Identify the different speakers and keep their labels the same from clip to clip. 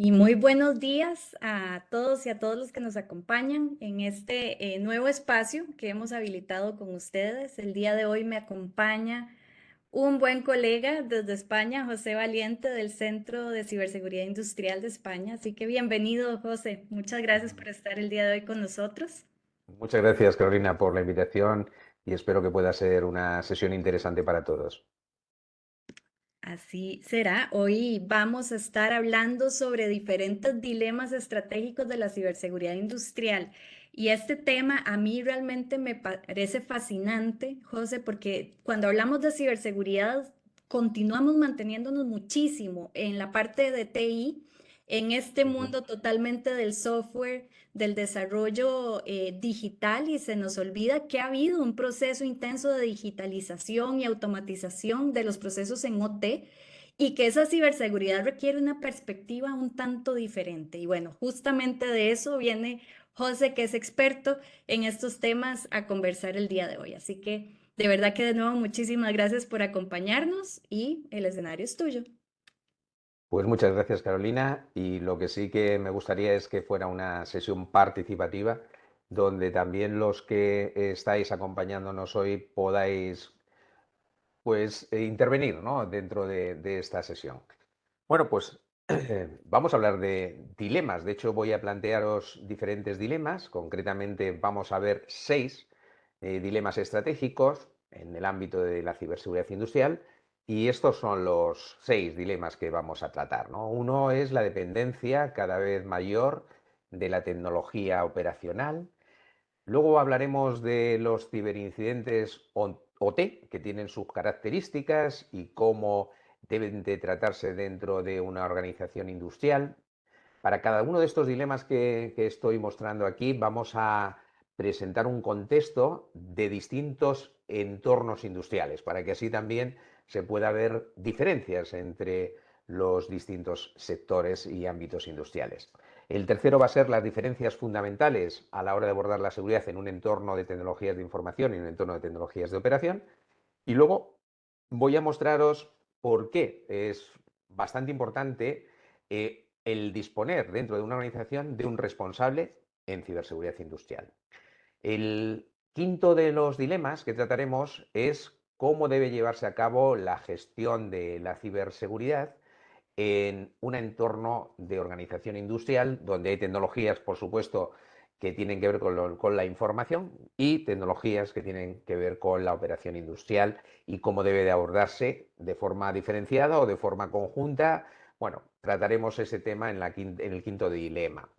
Speaker 1: Y muy buenos días a todos y a todos los que nos acompañan en este nuevo espacio que hemos habilitado con ustedes. El día de hoy me acompaña un buen colega desde España, José Valiente, del Centro de Ciberseguridad Industrial de España. Así que bienvenido, José. Muchas gracias por estar el día de hoy con nosotros.
Speaker 2: Muchas gracias, Carolina, por la invitación y espero que pueda ser una sesión interesante para todos.
Speaker 1: Así será. Hoy vamos a estar hablando sobre diferentes dilemas estratégicos de la ciberseguridad industrial. Y este tema a mí realmente me parece fascinante, José, porque cuando hablamos de ciberseguridad continuamos manteniéndonos muchísimo en la parte de TI, en este
Speaker 2: Ujú.
Speaker 1: mundo totalmente del software, del desarrollo digital, y se nos olvida que ha habido un proceso intenso de digitalización y automatización de los procesos en OT y que esa ciberseguridad requiere una perspectiva un tanto diferente. Y bueno, justamente de eso viene José, que es experto en estos temas, a conversar el día de hoy. Así que de verdad que de nuevo muchísimas gracias por acompañarnos y el escenario es tuyo.
Speaker 2: Pues muchas gracias, Carolina, y lo que sí que me gustaría es que fuera una sesión participativa donde también los que estáis acompañándonos hoy podáis intervenir, ¿no? Dentro de esta sesión. Bueno, pues vamos a hablar de dilemas. De hecho, voy a plantearos diferentes dilemas. Concretamente, vamos a ver 6 dilemas estratégicos en el ámbito de la ciberseguridad industrial. Y estos son los 6 dilemas que vamos a tratar, ¿no? Uno es la dependencia cada vez mayor de la tecnología operacional. Luego hablaremos de los ciberincidentes OT, que tienen sus características y cómo deben de tratarse dentro de una organización industrial. Para cada uno de estos dilemas que estoy mostrando aquí, vamos a presentar un contexto de distintos entornos industriales, para que así también se pueda ver diferencias entre los distintos sectores y ámbitos industriales. El tercero va a ser las diferencias fundamentales a la hora de abordar la seguridad en un entorno de tecnologías de información y en un entorno de tecnologías de operación. Y luego voy a mostraros por qué es bastante importante el disponer dentro de una organización de un responsable en ciberseguridad industrial. El quinto de los dilemas que trataremos es cómo debe llevarse a cabo la gestión de la ciberseguridad en un entorno de organización industrial donde hay tecnologías, por supuesto, que tienen que ver con la información y tecnologías que tienen que ver con la operación industrial y cómo debe de abordarse de forma diferenciada o de forma conjunta. Bueno, trataremos ese tema en el quinto dilema.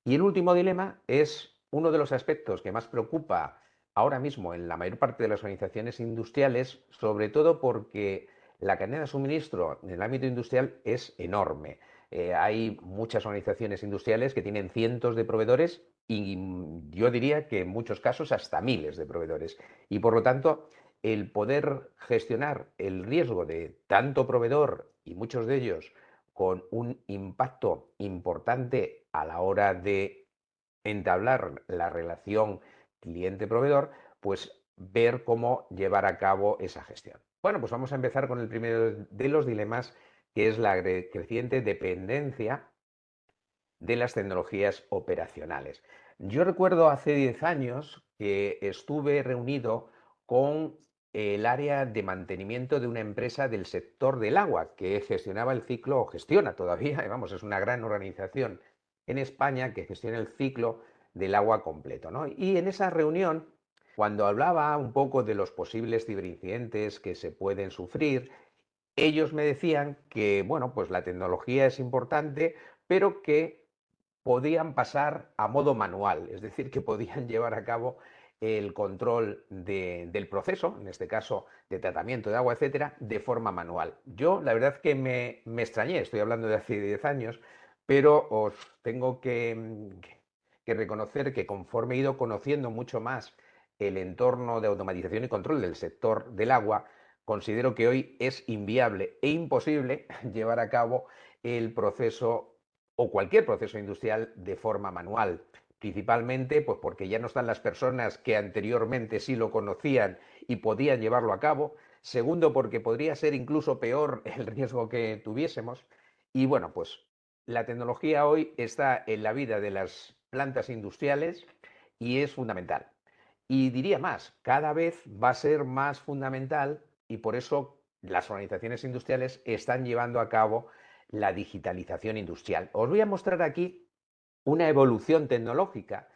Speaker 2: Y el último dilema es uno de los aspectos que más preocupa ahora mismo en la mayor parte de las organizaciones industriales, sobre todo porque la cadena de suministro en el ámbito industrial es enorme. Hay muchas organizaciones industriales que tienen cientos de proveedores y yo diría que en muchos casos hasta miles de proveedores. Y por lo tanto, el poder gestionar el riesgo de tanto proveedor y muchos de ellos con un impacto importante a la hora de entablar la relación cliente-proveedor, pues ver cómo llevar a cabo esa gestión. Bueno, pues vamos a empezar con el primero de los dilemas, que es la creciente dependencia de las tecnologías operacionales. Yo recuerdo hace 10 años que estuve reunido con el área de mantenimiento de una empresa del sector del agua que gestionaba el ciclo, o gestiona todavía, vamos, es una gran organización en España que gestiona el ciclo del agua completo, ¿no? Y en esa reunión, cuando hablaba un poco de los posibles ciberincidentes que se pueden sufrir, ellos me decían que, bueno, pues la tecnología es importante, pero que podían pasar a modo manual, es decir, que podían llevar a cabo el control del proceso, en este caso de tratamiento de agua, etcétera, de forma manual. Yo, la verdad que me extrañé, estoy hablando de hace 10 años, pero os tengo que reconocer que conforme he ido conociendo mucho más el entorno de automatización y control del sector del agua, considero que hoy es inviable e imposible llevar a cabo el proceso o cualquier proceso industrial de forma manual. Principalmente pues porque ya no están las personas que anteriormente sí lo conocían y podían llevarlo a cabo. Segundo, porque podría ser incluso peor el riesgo que tuviésemos. Y bueno, pues la tecnología hoy está en la vida de las plantas industriales y es fundamental. Y diría más, cada vez va a ser más fundamental y por eso las organizaciones industriales están llevando a cabo la digitalización industrial. Os voy a mostrar aquí una evolución tecnológica.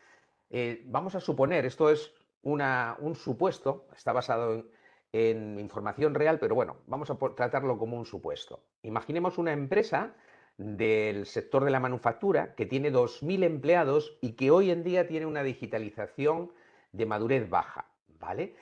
Speaker 2: Vamos a suponer, esto es un supuesto, está basado en información real, pero bueno, vamos a tratarlo como un supuesto. Imaginemos una empresa del sector de la manufactura que tiene 2.000 empleados y que hoy en día tiene una digitalización de madurez baja, ¿vale?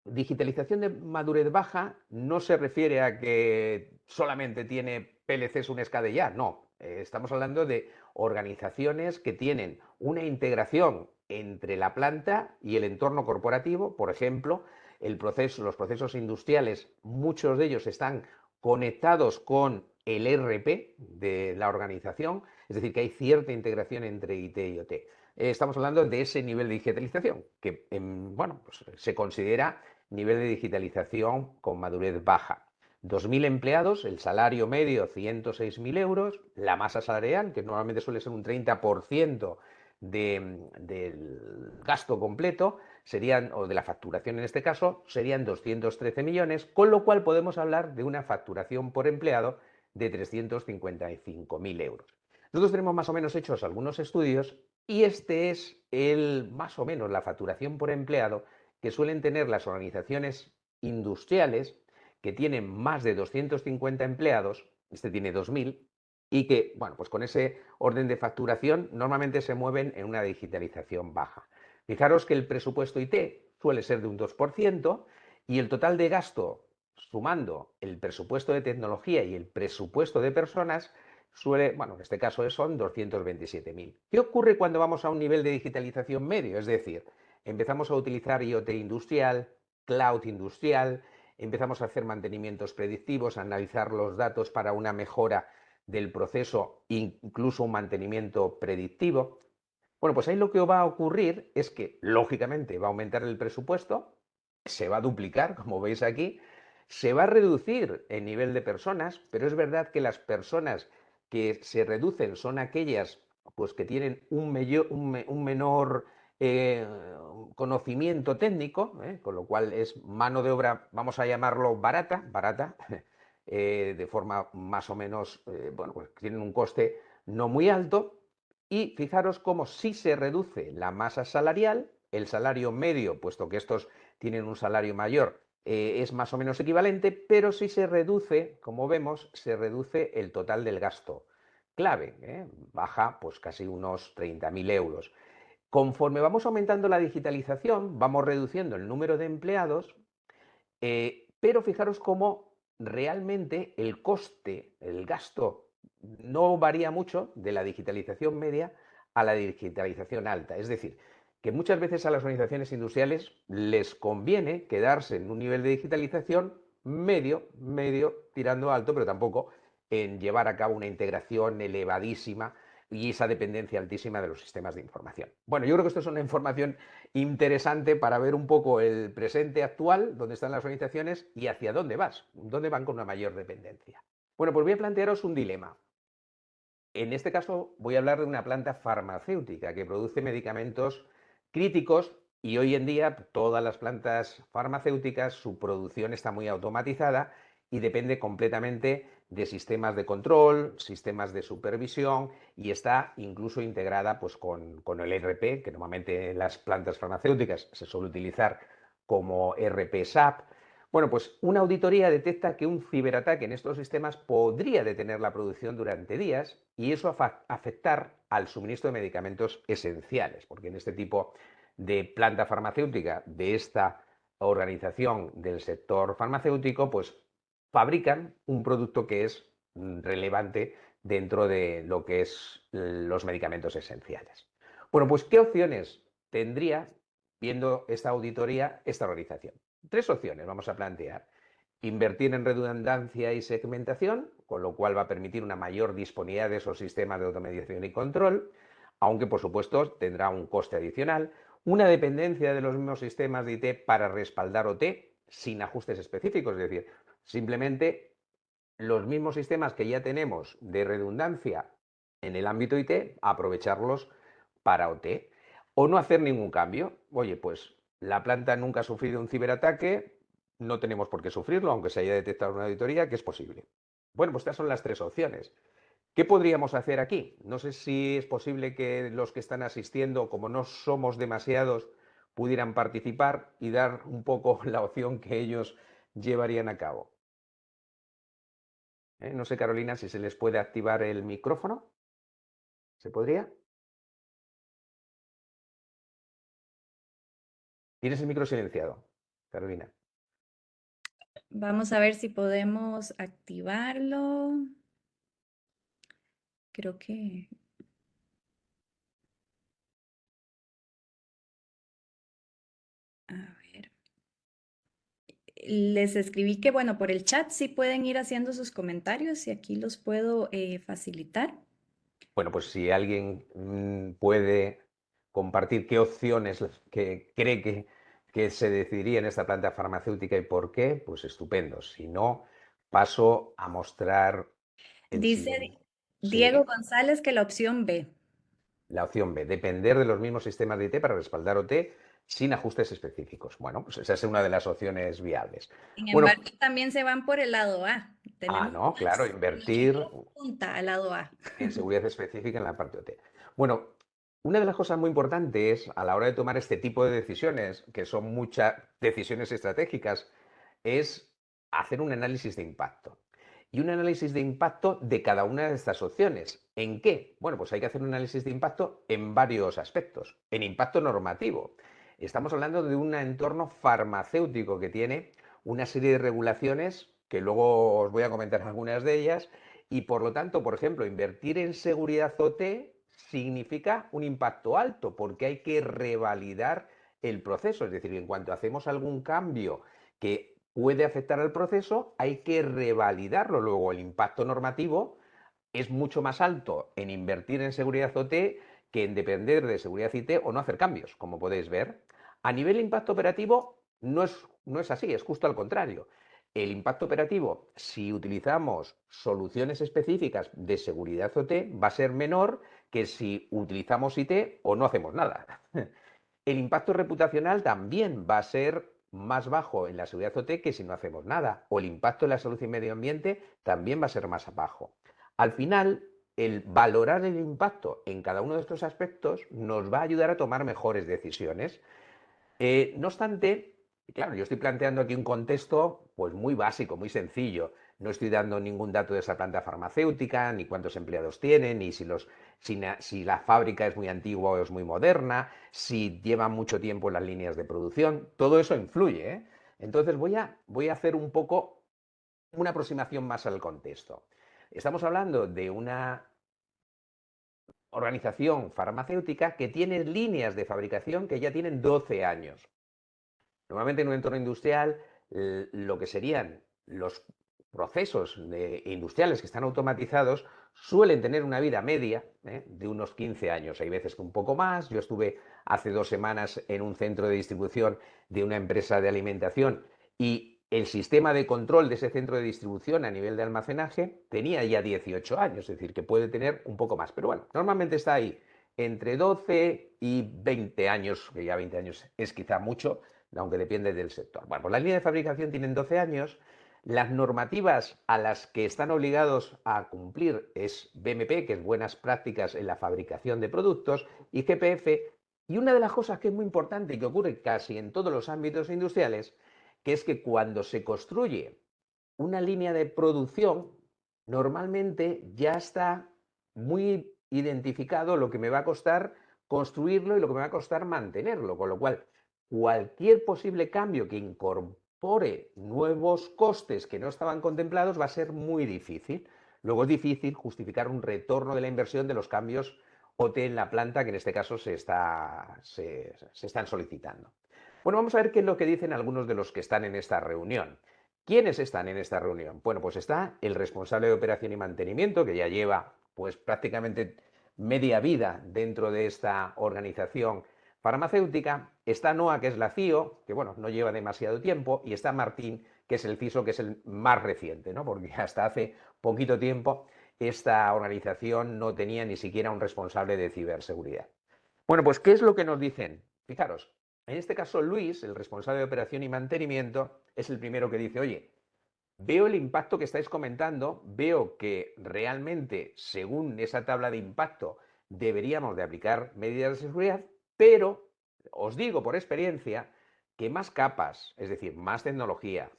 Speaker 2: Digitalización de madurez baja no se refiere a que solamente tiene PLCs un SCADA, no. Estamos hablando de organizaciones que tienen una integración entre la planta y el entorno corporativo. Por ejemplo, los procesos industriales, muchos de ellos están conectados con el ERP de la organización, es decir, que hay cierta integración entre IT y OT. Estamos hablando de ese nivel de digitalización, que bueno, pues se considera nivel de digitalización con madurez baja. 2.000 empleados, el salario medio 106.000 euros, la masa salarial, que normalmente suele ser un 30% del gasto completo, serían, o de la facturación en este caso, serían 213 millones, con lo cual podemos hablar de una facturación por empleado de 355.000 euros. Nosotros tenemos más o menos hechos algunos estudios y este es más o menos la facturación por empleado que suelen tener las organizaciones industriales que tienen más de 250 empleados, este tiene 2.000, y que, bueno, pues con ese orden de facturación normalmente se mueven en una digitalización baja. Fijaros que el presupuesto IT suele ser de un 2% y el total de gasto, sumando el presupuesto de tecnología y el presupuesto de personas, suele, bueno, en este caso son 227.000. ¿Qué ocurre cuando vamos a un nivel de digitalización medio? Es decir, empezamos a utilizar IoT industrial, cloud industrial, empezamos a hacer mantenimientos predictivos, a analizar los datos para una mejora del proceso, incluso un mantenimiento predictivo. Bueno, pues ahí lo que va a ocurrir es que, lógicamente, va a aumentar el presupuesto, se va a duplicar, como veis aquí, se va a reducir el nivel de personas, pero es verdad que las personas que se reducen son aquellas pues, que tienen un menor eh, conocimiento técnico, con lo cual es mano de obra, vamos a llamarlo barata, de forma más o menos, bueno, pues tienen un coste no muy alto. Y fijaros cómo si se reduce la masa salarial, el salario medio, puesto que estos tienen un salario mayor, es más o menos equivalente, pero si se reduce, como vemos, se reduce el total del gasto clave, baja pues casi unos 30.000 euros. Conforme vamos aumentando la digitalización, vamos reduciendo el número de empleados, pero fijaros cómo realmente el coste, el gasto, no varía mucho de la digitalización media a la digitalización alta. Es decir, que muchas veces a las organizaciones industriales les conviene quedarse en un nivel de digitalización medio, tirando alto, pero tampoco en llevar a cabo una integración elevadísima y esa dependencia altísima de los sistemas de información. Bueno, yo creo que esto es una información interesante para ver un poco el presente actual, dónde están las organizaciones y hacia dónde van con una mayor dependencia. Bueno, pues voy a plantearos un dilema. En este caso voy a hablar de una planta farmacéutica que produce medicamentos críticos y hoy en día todas las plantas farmacéuticas, su producción está muy automatizada y depende completamente de sistemas de control, sistemas de supervisión y está incluso integrada pues, con el ERP, que normalmente en las plantas farmacéuticas se suele utilizar como ERP SAP. Bueno, pues una auditoría detecta que un ciberataque en estos sistemas podría detener la producción durante días y eso afectar al suministro de medicamentos esenciales, porque en este tipo de planta farmacéutica de esta organización del sector farmacéutico, pues fabrican un producto que es relevante dentro de lo que es los medicamentos esenciales. Bueno, pues ¿qué opciones tendría, viendo esta auditoría, esta organización? Tres opciones vamos a plantear. Invertir en redundancia y segmentación, con lo cual va a permitir una mayor disponibilidad de esos sistemas de automatización y control, aunque por supuesto tendrá un coste adicional. Una dependencia de los mismos sistemas de IT para respaldar OT sin ajustes específicos, es decir, simplemente los mismos sistemas que ya tenemos de redundancia en el ámbito IT, aprovecharlos para OT. O no hacer ningún cambio. Oye, pues la planta nunca ha sufrido un ciberataque, no tenemos por qué sufrirlo, aunque se haya detectado una auditoría, que es posible. Bueno, pues estas son las tres opciones. ¿Qué podríamos hacer aquí? No sé si es posible que los que están asistiendo, como no somos demasiados, pudieran participar y dar un poco la opción que ellos llevarían a cabo. No sé, Carolina, si se les puede activar el micrófono. ¿Se podría? Tienes el micro silenciado, Carolina.
Speaker 1: Vamos a ver si podemos activarlo. Creo que... A ver. Les escribí que, bueno, por el chat sí pueden ir haciendo sus comentarios y aquí los puedo facilitar.
Speaker 2: Bueno, pues si alguien puede compartir qué opciones que cree que se decidiría en esta planta farmacéutica y por qué, pues estupendo. Si no, paso a mostrar el
Speaker 1: Dice
Speaker 2: siguiente.
Speaker 1: Diego
Speaker 2: Sí,
Speaker 1: González que la opción B.
Speaker 2: la opción B, depender de los mismos sistemas de IT para respaldar OT sin ajustes específicos. Bueno, pues esa es una de las opciones viables.
Speaker 1: Sin
Speaker 2: Bueno,
Speaker 1: embargo, también se van por el lado A. Tenemos
Speaker 2: no, claro,
Speaker 1: mayoría
Speaker 2: invertir
Speaker 1: punta al lado A.
Speaker 2: en seguridad específica en la parte OT. Bueno, una de las cosas muy importantes a la hora de tomar este tipo de decisiones, que son muchas decisiones estratégicas, es hacer un análisis de impacto. Y un análisis de impacto de cada una de estas opciones. ¿En qué? Bueno, pues hay que hacer un análisis de impacto en varios aspectos. En impacto normativo. Estamos hablando de un entorno farmacéutico que tiene una serie de regulaciones que luego os voy a comentar algunas de ellas y por lo tanto, por ejemplo, invertir en seguridad OT significa un impacto alto porque hay que revalidar el proceso. Es decir, en cuanto hacemos algún cambio que puede afectar al proceso, hay que revalidarlo. Luego, el impacto normativo es mucho más alto en invertir en seguridad OT que en depender de seguridad IT o no hacer cambios, como podéis ver. A nivel de impacto operativo no es así, es justo al contrario. El impacto operativo, si utilizamos soluciones específicas de seguridad OT, va a ser menor que si utilizamos IT o no hacemos nada. El impacto reputacional también va a ser más bajo en la seguridad OT que si no hacemos nada. O el impacto en la salud y medio ambiente también va a ser más bajo. Al final, el valorar el impacto en cada uno de estos aspectos nos va a ayudar a tomar mejores decisiones. No obstante, claro, yo estoy planteando aquí un contexto pues muy básico, muy sencillo. No estoy dando ningún dato de esa planta farmacéutica, ni cuántos empleados tienen, ni si la fábrica es muy antigua o es muy moderna, si lleva mucho tiempo en las líneas de producción. Todo eso influye, ¿eh? Entonces voy a hacer un poco una aproximación más al contexto. Estamos hablando de una organización farmacéutica que tiene líneas de fabricación que ya tienen 12 años. Normalmente en un entorno industrial, lo que serían los procesos industriales que están automatizados suelen tener una vida media de unos 15 años. Hay veces que un poco más. Yo estuve hace 2 semanas en un centro de distribución de una empresa de alimentación y el sistema de control de ese centro de distribución a nivel de almacenaje tenía ya 18 años, es decir, que puede tener un poco más. Pero bueno, normalmente está ahí entre 12 y 20 años, que ya 20 años es quizá mucho, aunque depende del sector. Bueno, pues las líneas de fabricación tienen 12 años. Las normativas a las que están obligados a cumplir es BMP, que es Buenas Prácticas en la Fabricación de Productos, y GPF. Y una de las cosas que es muy importante y que ocurre casi en todos los ámbitos industriales, que es que cuando se construye una línea de producción, normalmente ya está muy identificado lo que me va a costar construirlo y lo que me va a costar mantenerlo, con lo cual cualquier posible cambio que incorpore nuevos costes que no estaban contemplados va a ser muy difícil. Luego es difícil justificar un retorno de la inversión de los cambios OT en la planta que en este caso se están solicitando. Bueno, vamos a ver qué es lo que dicen algunos de los que están en esta reunión. ¿Quiénes están en esta reunión? Bueno, pues está el responsable de operación y mantenimiento, que ya lleva pues prácticamente media vida dentro de esta organización farmacéutica. Está Noa, que es la CIO, que bueno, no lleva demasiado tiempo, y está Martín, que es el CISO, que es el más reciente, ¿no? Porque hasta hace poquito tiempo esta organización no tenía ni siquiera un responsable de ciberseguridad. Bueno, pues ¿qué es lo que nos dicen? Fijaros, en este caso Luis, el responsable de operación y mantenimiento, es el primero que dice, oye, veo el impacto que estáis comentando, veo que realmente, según esa tabla de impacto, deberíamos de aplicar medidas de seguridad, pero os digo por experiencia que más capas, es decir, más tecnología,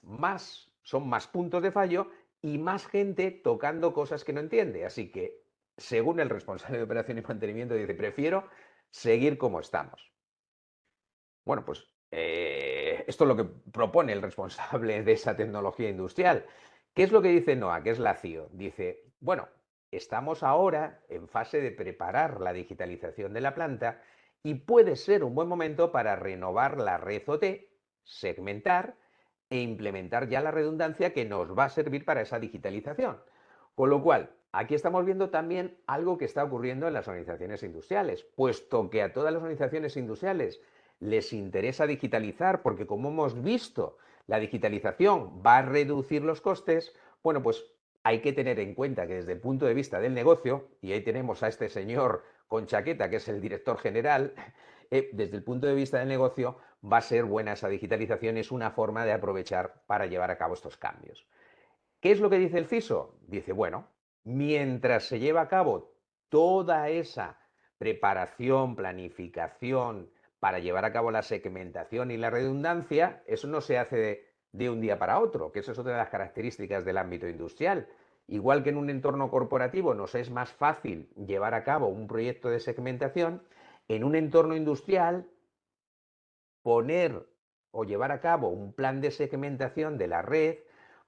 Speaker 2: son más puntos de fallo y más gente tocando cosas que no entiende. Así que, según el responsable de operación y mantenimiento, dice, prefiero seguir como estamos. Bueno, pues esto es lo que propone el responsable de esa tecnología industrial. ¿Qué es lo que dice NOAA? Que es la CIO. Dice, bueno, estamos ahora en fase de preparar la digitalización de la planta y puede ser un buen momento para renovar la red OT, segmentar e implementar ya la redundancia que nos va a servir para esa digitalización. Con lo cual, aquí estamos viendo también algo que está ocurriendo en las organizaciones industriales, puesto que a todas las organizaciones industriales les interesa digitalizar, porque como hemos visto, la digitalización va a reducir los costes, bueno, pues hay que tener en cuenta que desde el punto de vista del negocio, y ahí tenemos a este señor con chaqueta, que es el director general, desde el punto de vista del negocio va a ser buena esa digitalización, es una forma de aprovechar para llevar a cabo estos cambios. ¿Qué es lo que dice el CISO? Dice, bueno, mientras se lleva a cabo toda esa preparación, planificación para llevar a cabo la segmentación y la redundancia, eso no se hace de un día para otro, que eso es otra de las características del ámbito industrial. Igual que en un entorno corporativo nos es más fácil llevar a cabo un proyecto de segmentación, en un entorno industrial poner o llevar a cabo un plan de segmentación de la red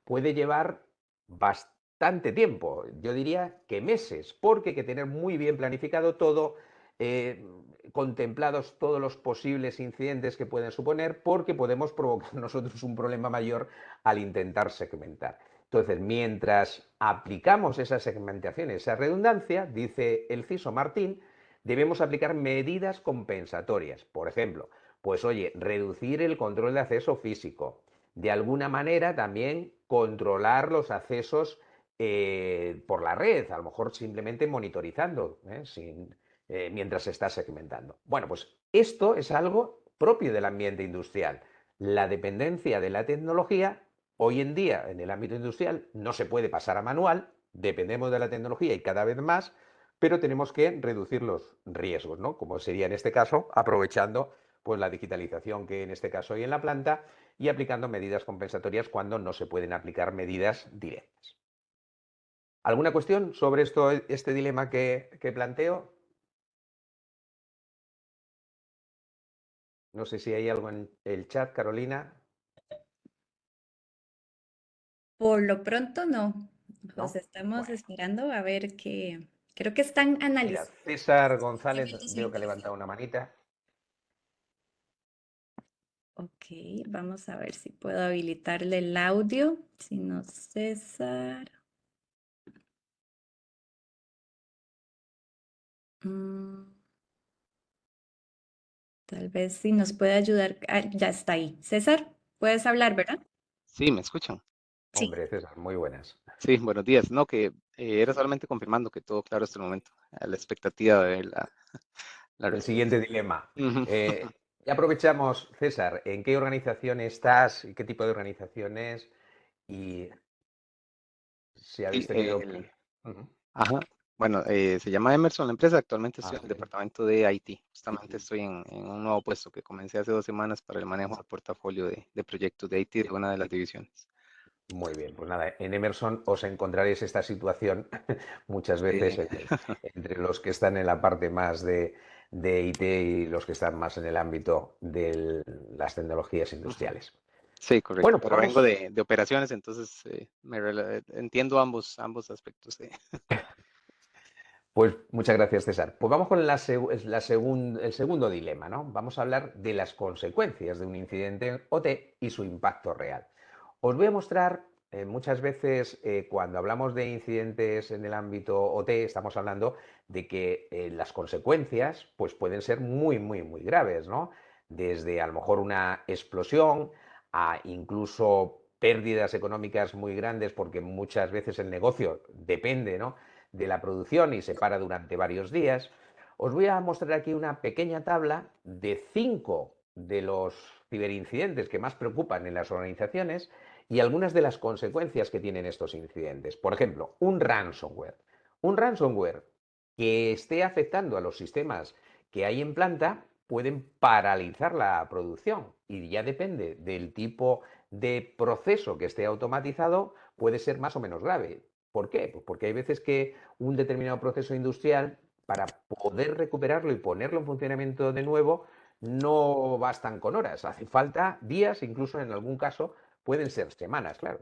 Speaker 2: puede llevar bastante tiempo, yo diría que meses, porque hay que tener muy bien planificado todo, eh, contemplados todos los posibles incidentes que pueden suponer, porque podemos provocar nosotros un problema mayor al intentar segmentar. Entonces, mientras aplicamos esa segmentación, esa redundancia, dice el CISO Martín, debemos aplicar medidas compensatorias. Por ejemplo, pues oye, reducir el control de acceso físico. De alguna manera también controlar los accesos por la red, a lo mejor simplemente monitorizando, mientras se está segmentando. Bueno, pues esto es algo propio del ambiente industrial. La dependencia de la tecnología, hoy en día en el ámbito industrial, no se puede pasar a manual, dependemos de la tecnología y cada vez más, pero tenemos que reducir los riesgos, ¿no? Como sería en este caso, aprovechando pues la digitalización que en este caso hay en la planta y aplicando medidas compensatorias cuando no se pueden aplicar medidas directas. ¿Alguna cuestión sobre este dilema que planteo? No sé si hay algo en el chat, Carolina,
Speaker 1: Por lo pronto no. Pues
Speaker 2: ¿no?
Speaker 1: estamos
Speaker 2: Bueno,
Speaker 1: esperando a ver qué. Creo que están
Speaker 2: mira,
Speaker 1: analizando
Speaker 2: César
Speaker 1: qué
Speaker 2: González
Speaker 1: efectos
Speaker 2: veo que ha
Speaker 1: surten.
Speaker 2: levantado una manita.
Speaker 1: Ok, vamos a ver si puedo habilitarle el audio. Si no, César. Mm, tal vez si nos puede ayudar. Ah, ya está ahí. César, puedes hablar, ¿verdad?
Speaker 3: Sí, ¿me escuchan?
Speaker 1: Sí.
Speaker 2: Hombre, César, muy buenas.
Speaker 3: Sí, buenos días. No, que era solamente confirmando que todo claro hasta el momento, a la expectativa de ver la
Speaker 2: El
Speaker 3: respuesta.
Speaker 2: siguiente dilema.
Speaker 3: Ujú.
Speaker 2: Ya aprovechamos, César, ¿en qué organización estás? ¿Y qué tipo de organización es? Y si
Speaker 3: Sí,
Speaker 2: habéis tenido que... Ujú.
Speaker 3: ajá. Bueno, se llama Emerson la empresa. Actualmente estoy
Speaker 2: Ah,
Speaker 3: en el
Speaker 2: bien.
Speaker 3: departamento de IT. Justamente estoy en un nuevo puesto que comencé hace 2 semanas para el manejo del portafolio de proyectos de IT de una de las divisiones.
Speaker 2: Muy bien, pues nada, en Emerson os encontraréis esta situación muchas veces
Speaker 3: Sí,
Speaker 2: entre los que están en la parte más de IT y los que están más en el ámbito de las tecnologías
Speaker 3: ujú.
Speaker 2: industriales.
Speaker 3: Sí, correcto.
Speaker 2: Bueno, pues
Speaker 3: Pero vengo
Speaker 2: vamos,
Speaker 3: de operaciones, entonces entiendo ambos aspectos.
Speaker 2: pues muchas gracias, César. Pues vamos con el segundo dilema, ¿no? Vamos a hablar de las consecuencias de un incidente OT y su impacto real. Os voy a mostrar, muchas veces cuando hablamos de incidentes en el ámbito OT, estamos hablando de que las consecuencias pues, pueden ser muy, muy, muy graves, ¿no? Desde a lo mejor una explosión a incluso pérdidas económicas muy grandes porque muchas veces el negocio depende, ¿no?, de la producción y se para durante varios días. Os voy a mostrar aquí una pequeña tabla de 5 de los ciberincidentes que más preocupan en las organizaciones y algunas de las consecuencias que tienen estos incidentes. Por ejemplo, un ransomware. Un ransomware que esté afectando a los sistemas que hay en planta pueden paralizar la producción y ya depende del tipo de proceso que esté automatizado, puede ser más o menos grave. ¿Por qué? Pues porque hay veces que un determinado proceso industrial, para poder recuperarlo y ponerlo en funcionamiento de nuevo, no bastan con horas, hace falta días, incluso en algún caso pueden ser semanas, claro.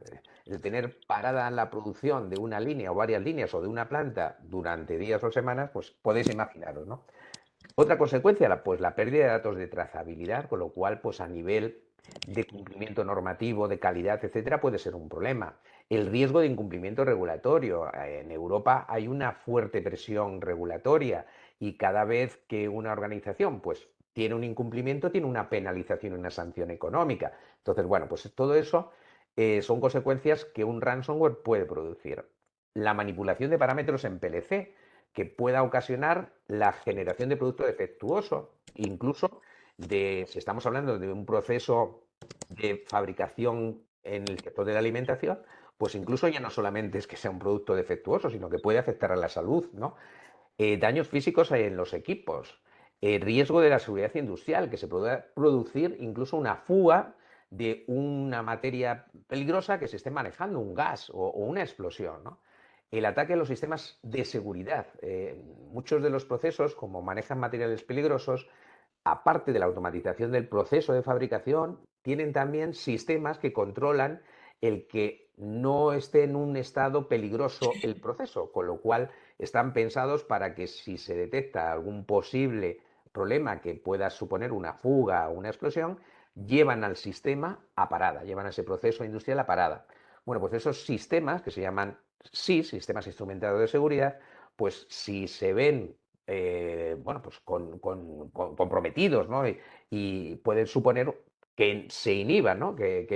Speaker 2: El tener parada la producción de una línea o varias líneas o de una planta durante días o semanas, pues podéis imaginaros, ¿no? Otra consecuencia, pues la pérdida de datos de trazabilidad, con lo cual, pues a nivel de cumplimiento normativo, de calidad, etcétera, puede ser un problema. El riesgo de incumplimiento regulatorio. En Europa hay una fuerte presión regulatoria y cada vez que una organización, pues, tiene un incumplimiento, tiene una penalización, una sanción económica. Entonces, bueno, pues todo eso son consecuencias que un ransomware puede producir. La manipulación de parámetros en PLC, que pueda ocasionar la generación de producto defectuoso, incluso si estamos hablando de un proceso de fabricación en el sector de la alimentación, pues incluso ya no solamente es que sea un producto defectuoso, sino que puede afectar a la salud, ¿no? Daños físicos en los equipos, riesgo de la seguridad industrial, que se pueda producir incluso una fuga de una materia peligrosa que se esté manejando, un gas o una explosión, ¿no? El ataque a los sistemas de seguridad. Muchos de los procesos, como manejan materiales peligrosos, aparte de la automatización del proceso de fabricación, tienen también sistemas que controlan el que no esté en un estado peligroso el proceso, con lo cual están pensados para que si se detecta algún posible problema que pueda suponer una fuga o una explosión, llevan al sistema a parada, llevan a ese proceso industrial a parada. Bueno, pues esos sistemas que se llaman SIS, sistemas instrumentados de seguridad, pues si se ven bueno, pues comprometidos, ¿no? Y pueden suponer que se inhiba, ¿no? Que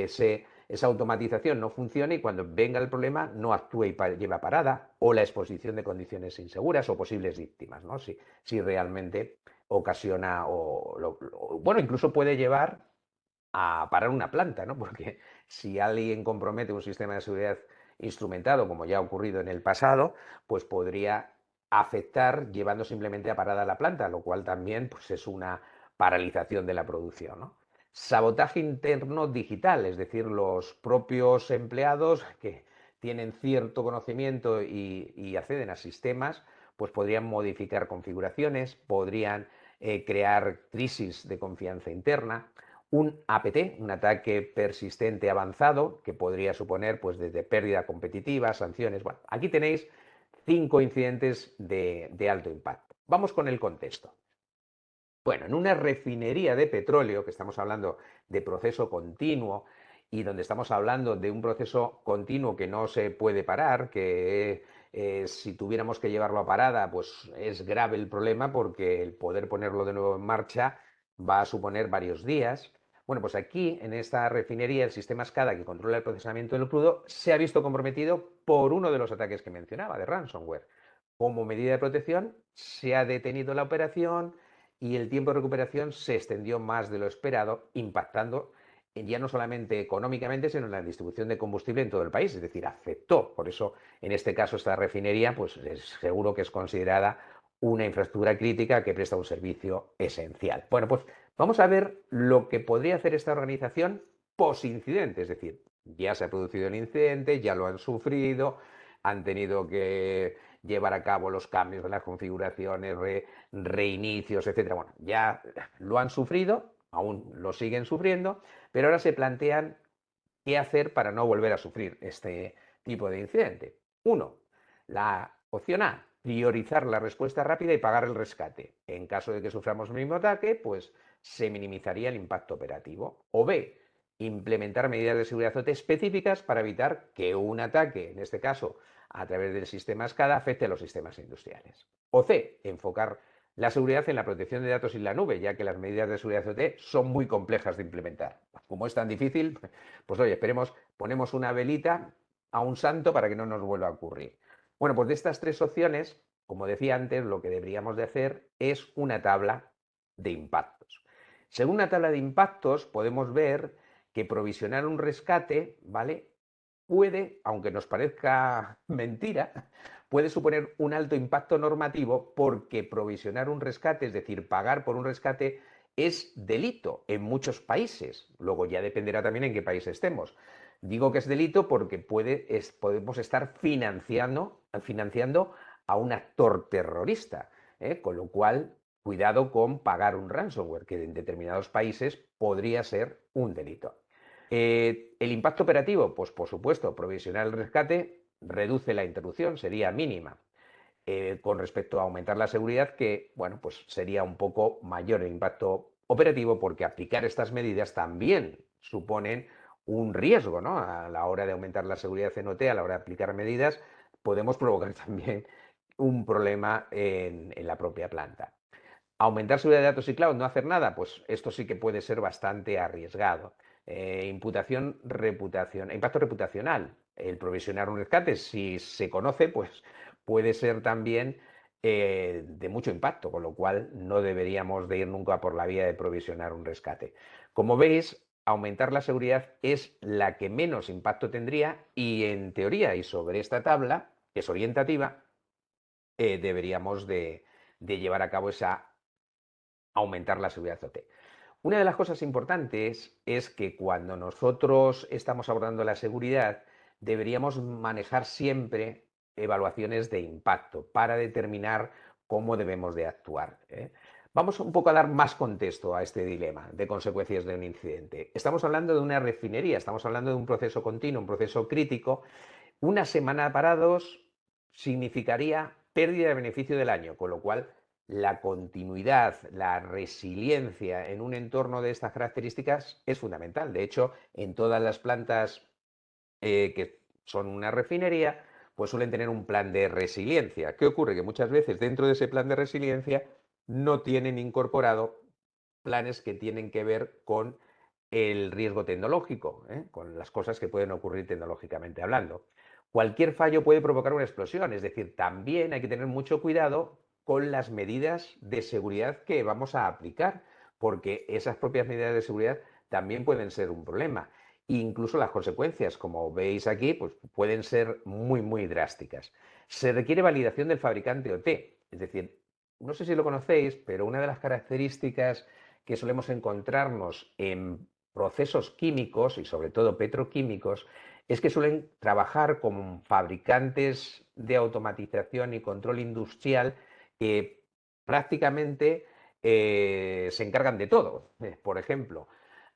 Speaker 2: esa automatización no funcione y cuando venga el problema no actúe y lleve a parada, o la exposición de condiciones inseguras o posibles víctimas, ¿no? Si realmente ocasiona bueno, incluso puede llevar a parar una planta, ¿no? Porque si alguien compromete un sistema de seguridad instrumentado, como ya ha ocurrido en el pasado, pues podría afectar llevando simplemente a parada la planta, lo cual también, pues, es una paralización de la producción, ¿no? Sabotaje interno digital, es decir, los propios empleados que tienen cierto conocimiento y acceden a sistemas, pues podrían modificar configuraciones, podrían crear crisis de confianza interna. Un APT, un ataque persistente avanzado, que podría suponer, pues, desde pérdida competitiva, sanciones. Bueno, aquí tenéis 5 incidentes de alto impacto. Vamos con el contexto. Bueno, en una refinería de petróleo, que estamos hablando de proceso continuo y donde estamos hablando de un proceso continuo que no se puede parar, que si tuviéramos que llevarlo a parada, pues es grave el problema porque el poder ponerlo de nuevo en marcha va a suponer varios días. Bueno, pues aquí en esta refinería el sistema SCADA que controla el procesamiento del crudo se ha visto comprometido por uno de los ataques que mencionaba, de ransomware. Como medida de protección se ha detenido la operación y el tiempo de recuperación se extendió más de lo esperado, impactando ya no solamente económicamente, sino en la distribución de combustible en todo el país, es decir, afectó. Por eso, en este caso, esta refinería, pues seguro que es considerada una infraestructura crítica que presta un servicio esencial. Bueno, pues vamos a ver lo que podría hacer esta organización post-incidente, es decir, ya se ha producido el incidente, ya lo han sufrido, han tenido que llevar a cabo los cambios en las configuraciones, reinicios, etcétera. Bueno, ya lo han sufrido, aún lo siguen sufriendo, pero ahora se plantean qué hacer para no volver a sufrir este tipo de incidente. Uno, la opción A, priorizar la respuesta rápida y pagar el rescate. En caso de que suframos el mismo ataque, pues se minimizaría el impacto operativo. O B, implementar medidas de seguridad OT específicas para evitar que un ataque, en este caso a través del sistema SCADA, afecte a los sistemas industriales. O C, enfocar la seguridad en la protección de datos y la nube, ya que las medidas de seguridad OT son muy complejas de implementar. Como es tan difícil, pues oye, esperemos, ponemos una velita a un santo para que no nos vuelva a ocurrir. Bueno, pues de estas tres opciones, como decía antes, lo que deberíamos de hacer es una tabla de impactos. Según una tabla de impactos, podemos ver que provisionar un rescate, ¿vale? Puede, aunque nos parezca mentira, puede suponer un alto impacto normativo porque provisionar un rescate, es decir, pagar por un rescate, es delito en muchos países. Luego ya dependerá también en qué país estemos. Digo que es delito porque podemos estar financiando a un actor terrorista, con lo cual cuidado con pagar un ransomware, que en determinados países podría ser un delito. El impacto operativo, pues por supuesto, provisionar el rescate reduce la interrupción, sería mínima. Con respecto a aumentar la seguridad, que bueno, pues sería un poco mayor el impacto operativo porque aplicar estas medidas también suponen un riesgo, ¿no? A la hora de aumentar la seguridad en OT, a la hora de aplicar medidas, podemos provocar también un problema en la propia planta. Aumentar seguridad de datos y cloud, no hacer nada, pues esto sí que puede ser bastante arriesgado. Imputación, impacto reputacional. El provisionar un rescate, si se conoce, pues puede ser también de mucho impacto, con lo cual no deberíamos de ir nunca por la vía de provisionar un rescate. Como veis, aumentar la seguridad es la que menos impacto tendría y en teoría y sobre esta tabla, que es orientativa, deberíamos de llevar a cabo esa aumentar la seguridad OT. Una de las cosas importantes es que cuando nosotros estamos abordando la seguridad, deberíamos manejar siempre evaluaciones de impacto para determinar cómo debemos de actuar. Vamos un poco a dar más contexto a este dilema de consecuencias de un incidente. Estamos hablando de una refinería, estamos hablando de un proceso continuo, un proceso crítico. Una semana parados significaría pérdida de beneficio del año, con lo cual la continuidad, la resiliencia en un entorno de estas características es fundamental. De hecho, en todas las plantas que son una refinería, pues suelen tener un plan de resiliencia. ¿Qué ocurre? Que muchas veces dentro de ese plan de resiliencia no tienen incorporado planes que tienen que ver con el riesgo tecnológico, con las cosas que pueden ocurrir tecnológicamente hablando. Cualquier fallo puede provocar una explosión, es decir, también hay que tener mucho cuidado con las medidas de seguridad que vamos a aplicar, porque esas propias medidas de seguridad también pueden ser un problema. Incluso las consecuencias, como veis aquí, pues pueden ser muy, muy drásticas. Se requiere validación del fabricante OT, es decir, no sé si lo conocéis, pero una de las características que solemos encontrarnos en procesos químicos y sobre todo petroquímicos es que suelen trabajar con fabricantes de automatización y control industrial que prácticamente se encargan de todo. Por ejemplo,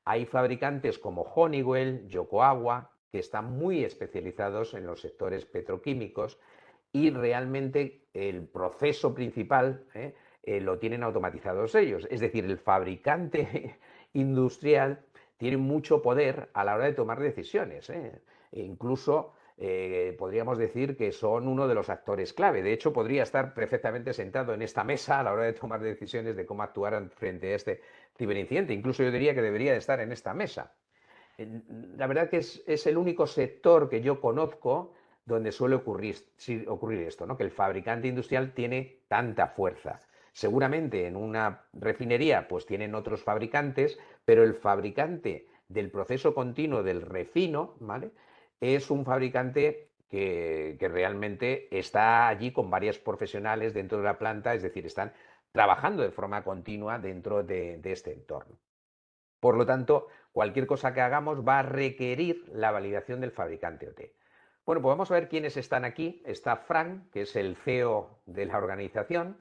Speaker 2: hay fabricantes como Honeywell, Yokogawa, que están muy especializados en los sectores petroquímicos y realmente el proceso principal lo tienen automatizados ellos. Es decir, el fabricante industrial tiene mucho poder a la hora de tomar decisiones. E incluso podríamos decir que son uno de los actores clave. De hecho, podría estar perfectamente sentado en esta mesa a la hora de tomar decisiones de cómo actuar frente a este ciberincidente. Incluso yo diría que debería de estar en esta mesa. La verdad que es el único sector que yo conozco donde suele ocurrir esto, ¿no? Que el fabricante industrial tiene tanta fuerza. Seguramente en una refinería pues tienen otros fabricantes, pero el fabricante del proceso continuo del refino, ¿vale? Es un fabricante que realmente está allí con varios profesionales dentro de la planta, es decir, están trabajando de forma continua dentro de este entorno. Por lo tanto, cualquier cosa que hagamos va a requerir la validación del fabricante OT. Bueno, pues vamos a ver quiénes están aquí. Está Frank, que es el CEO de la organización,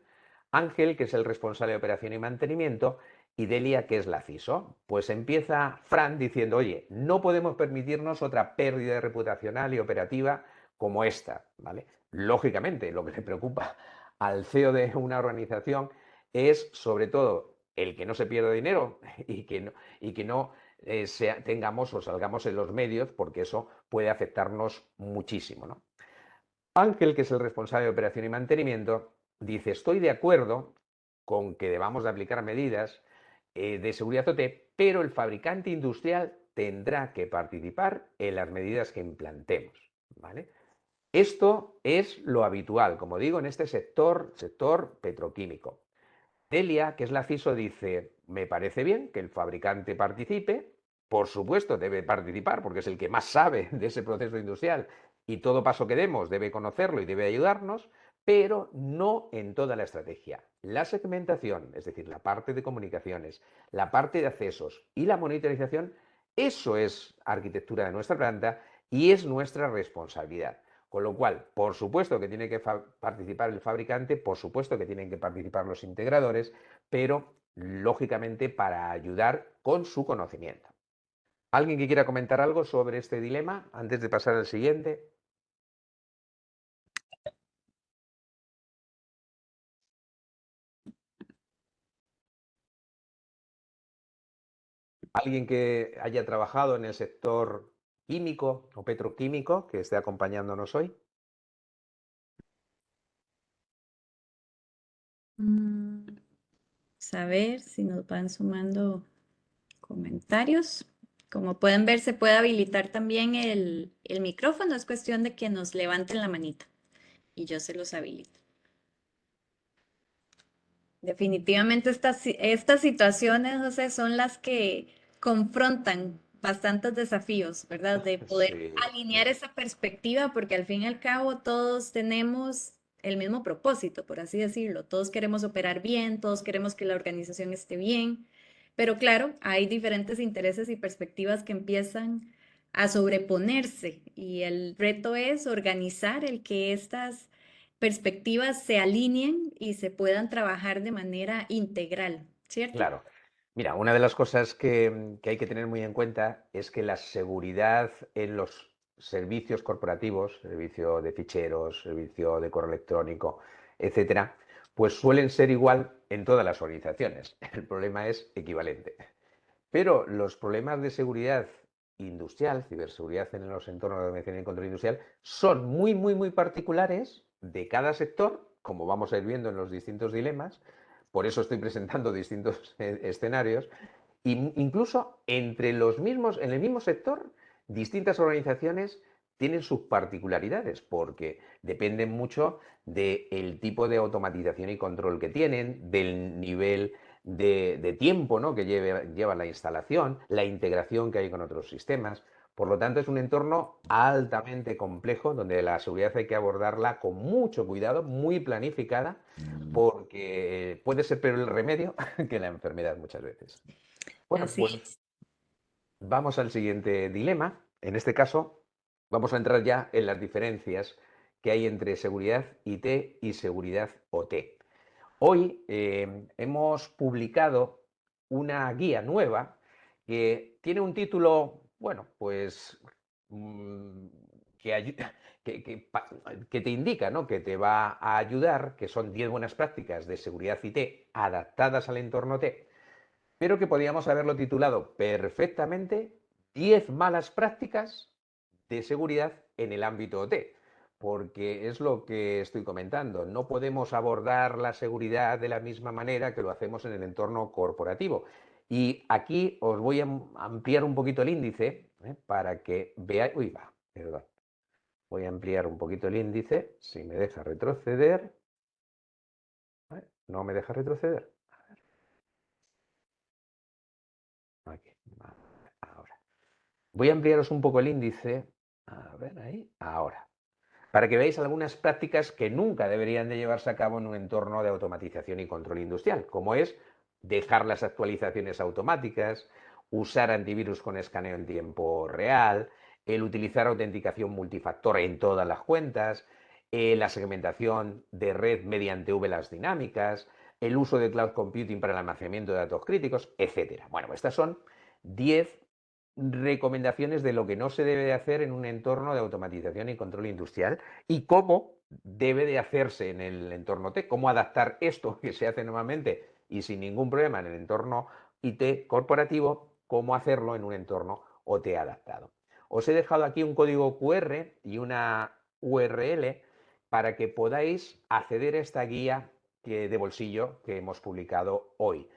Speaker 2: Ángel, que es el responsable de operación y mantenimiento, y Delia, que es la CISO. Pues empieza Frank diciendo, oye, no podemos permitirnos otra pérdida reputacional y operativa como esta, ¿vale? Lógicamente, lo que le preocupa al CEO de una organización es, sobre todo, el que no se pierda dinero y que no tengamos o salgamos en los medios, porque eso puede afectarnos muchísimo, ¿no? Ángel, que es el responsable de operación y mantenimiento, dice, estoy de acuerdo con que debamos de aplicar medidas de seguridad OT, pero el fabricante industrial tendrá que participar en las medidas que implantemos, ¿vale? Esto es lo habitual, como digo, en este sector petroquímico. Delia, que es la CISO, dice, me parece bien que el fabricante participe, por supuesto debe participar porque es el que más sabe de ese proceso industrial y todo paso que demos debe conocerlo y debe ayudarnos, pero no en toda la estrategia. La segmentación, es decir, la parte de comunicaciones, la parte de accesos y la monitorización, eso es arquitectura de nuestra planta y es nuestra responsabilidad. Con lo cual, por supuesto que tiene que participar el fabricante, por supuesto que tienen que participar los integradores, pero lógicamente para ayudar con su conocimiento. ¿Alguien que quiera comentar algo sobre este dilema antes de pasar al siguiente? ¿Alguien que haya trabajado en el sector químico o petroquímico que esté acompañándonos hoy?
Speaker 1: A ver si nos van sumando comentarios. Como pueden ver, se puede habilitar también el micrófono. Es cuestión de que nos levanten la manita y yo se los habilito. Definitivamente estas situaciones, José, son las que confrontan bastantes desafíos, ¿verdad? De poder
Speaker 2: Sí,
Speaker 1: alinear esa perspectiva, porque al fin y al cabo todos tenemos el mismo propósito, por así decirlo. Todos queremos operar bien, todos queremos que la organización esté bien, pero claro, hay diferentes intereses y perspectivas que empiezan a sobreponerse y el reto es organizar el que estas perspectivas se alineen y se puedan trabajar de manera integral, ¿cierto?
Speaker 2: claro. Mira, una de las cosas que hay que tener muy en cuenta es que la seguridad en los servicios corporativos, servicio de ficheros, servicio de correo electrónico, etcétera, pues suelen ser igual en todas las organizaciones. El problema es equivalente. Pero los problemas de seguridad industrial, ciberseguridad en los entornos de automatización y control industrial, son muy particulares de cada sector, como vamos a ir viendo en los distintos dilemas. Por eso estoy presentando distintos escenarios. Incluso entre los mismos, en el mismo sector, distintas organizaciones tienen sus particularidades, porque dependen mucho del tipo de automatización y control que tienen, del nivel de tiempo, ¿no?, que lleva la instalación, la integración que hay con otros sistemas. Por lo tanto, es un entorno altamente complejo donde la seguridad hay que abordarla con mucho cuidado, muy planificada, porque puede ser peor el remedio que la enfermedad muchas veces. Bueno,
Speaker 1: Así
Speaker 2: pues
Speaker 1: es.
Speaker 2: vamos al siguiente dilema. En este caso, vamos a entrar ya en las diferencias que hay entre seguridad IT y seguridad OT. Hoy hemos publicado una guía nueva que tiene un título, bueno, pues mm, que te indica, ¿no?, que te va a ayudar, que son 10 buenas prácticas de seguridad IT adaptadas al entorno T, pero que podíamos haberlo titulado perfectamente 10 malas prácticas de seguridad en el ámbito OT, porque es lo que estoy comentando. No podemos abordar la seguridad de la misma manera que lo hacemos en el entorno corporativo. Y aquí os voy a ampliar un poquito el índice para que veáis... Uy, va, perdón. Voy a ampliar un poquito el índice, si me deja retroceder. No me deja retroceder. Aquí, vale, ahora. Voy a ampliaros un poco el índice. A ver, ahí, ahora. Para que veáis algunas prácticas que nunca deberían de llevarse a cabo en un entorno de automatización y control industrial, como es dejar las actualizaciones automáticas, usar antivirus con escaneo en tiempo real, el utilizar autenticación multifactor en todas las cuentas, la segmentación de red mediante VLANs dinámicas, el uso de cloud computing para el almacenamiento de datos críticos, etc. Bueno, estas son 10 recomendaciones de lo que no se debe de hacer en un entorno de automatización y control industrial y cómo debe de hacerse en el entorno T, cómo adaptar esto que se hace normalmente y sin ningún problema en el entorno IT corporativo, cómo hacerlo en un entorno OT adaptado. Os he dejado aquí un código QR y una URL para que podáis acceder a esta guía de bolsillo que hemos publicado hoy.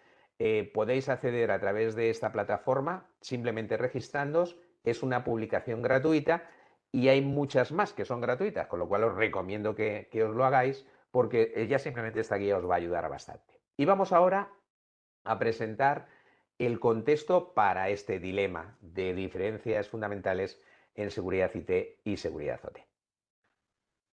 Speaker 2: Podéis acceder a través de esta plataforma simplemente registrándoos. Es una publicación gratuita y hay muchas más que son gratuitas, con lo cual os recomiendo que os lo hagáis porque ya simplemente esta guía os va a ayudar bastante. Y vamos ahora a presentar el contexto para este dilema de diferencias fundamentales en seguridad IT y seguridad OT.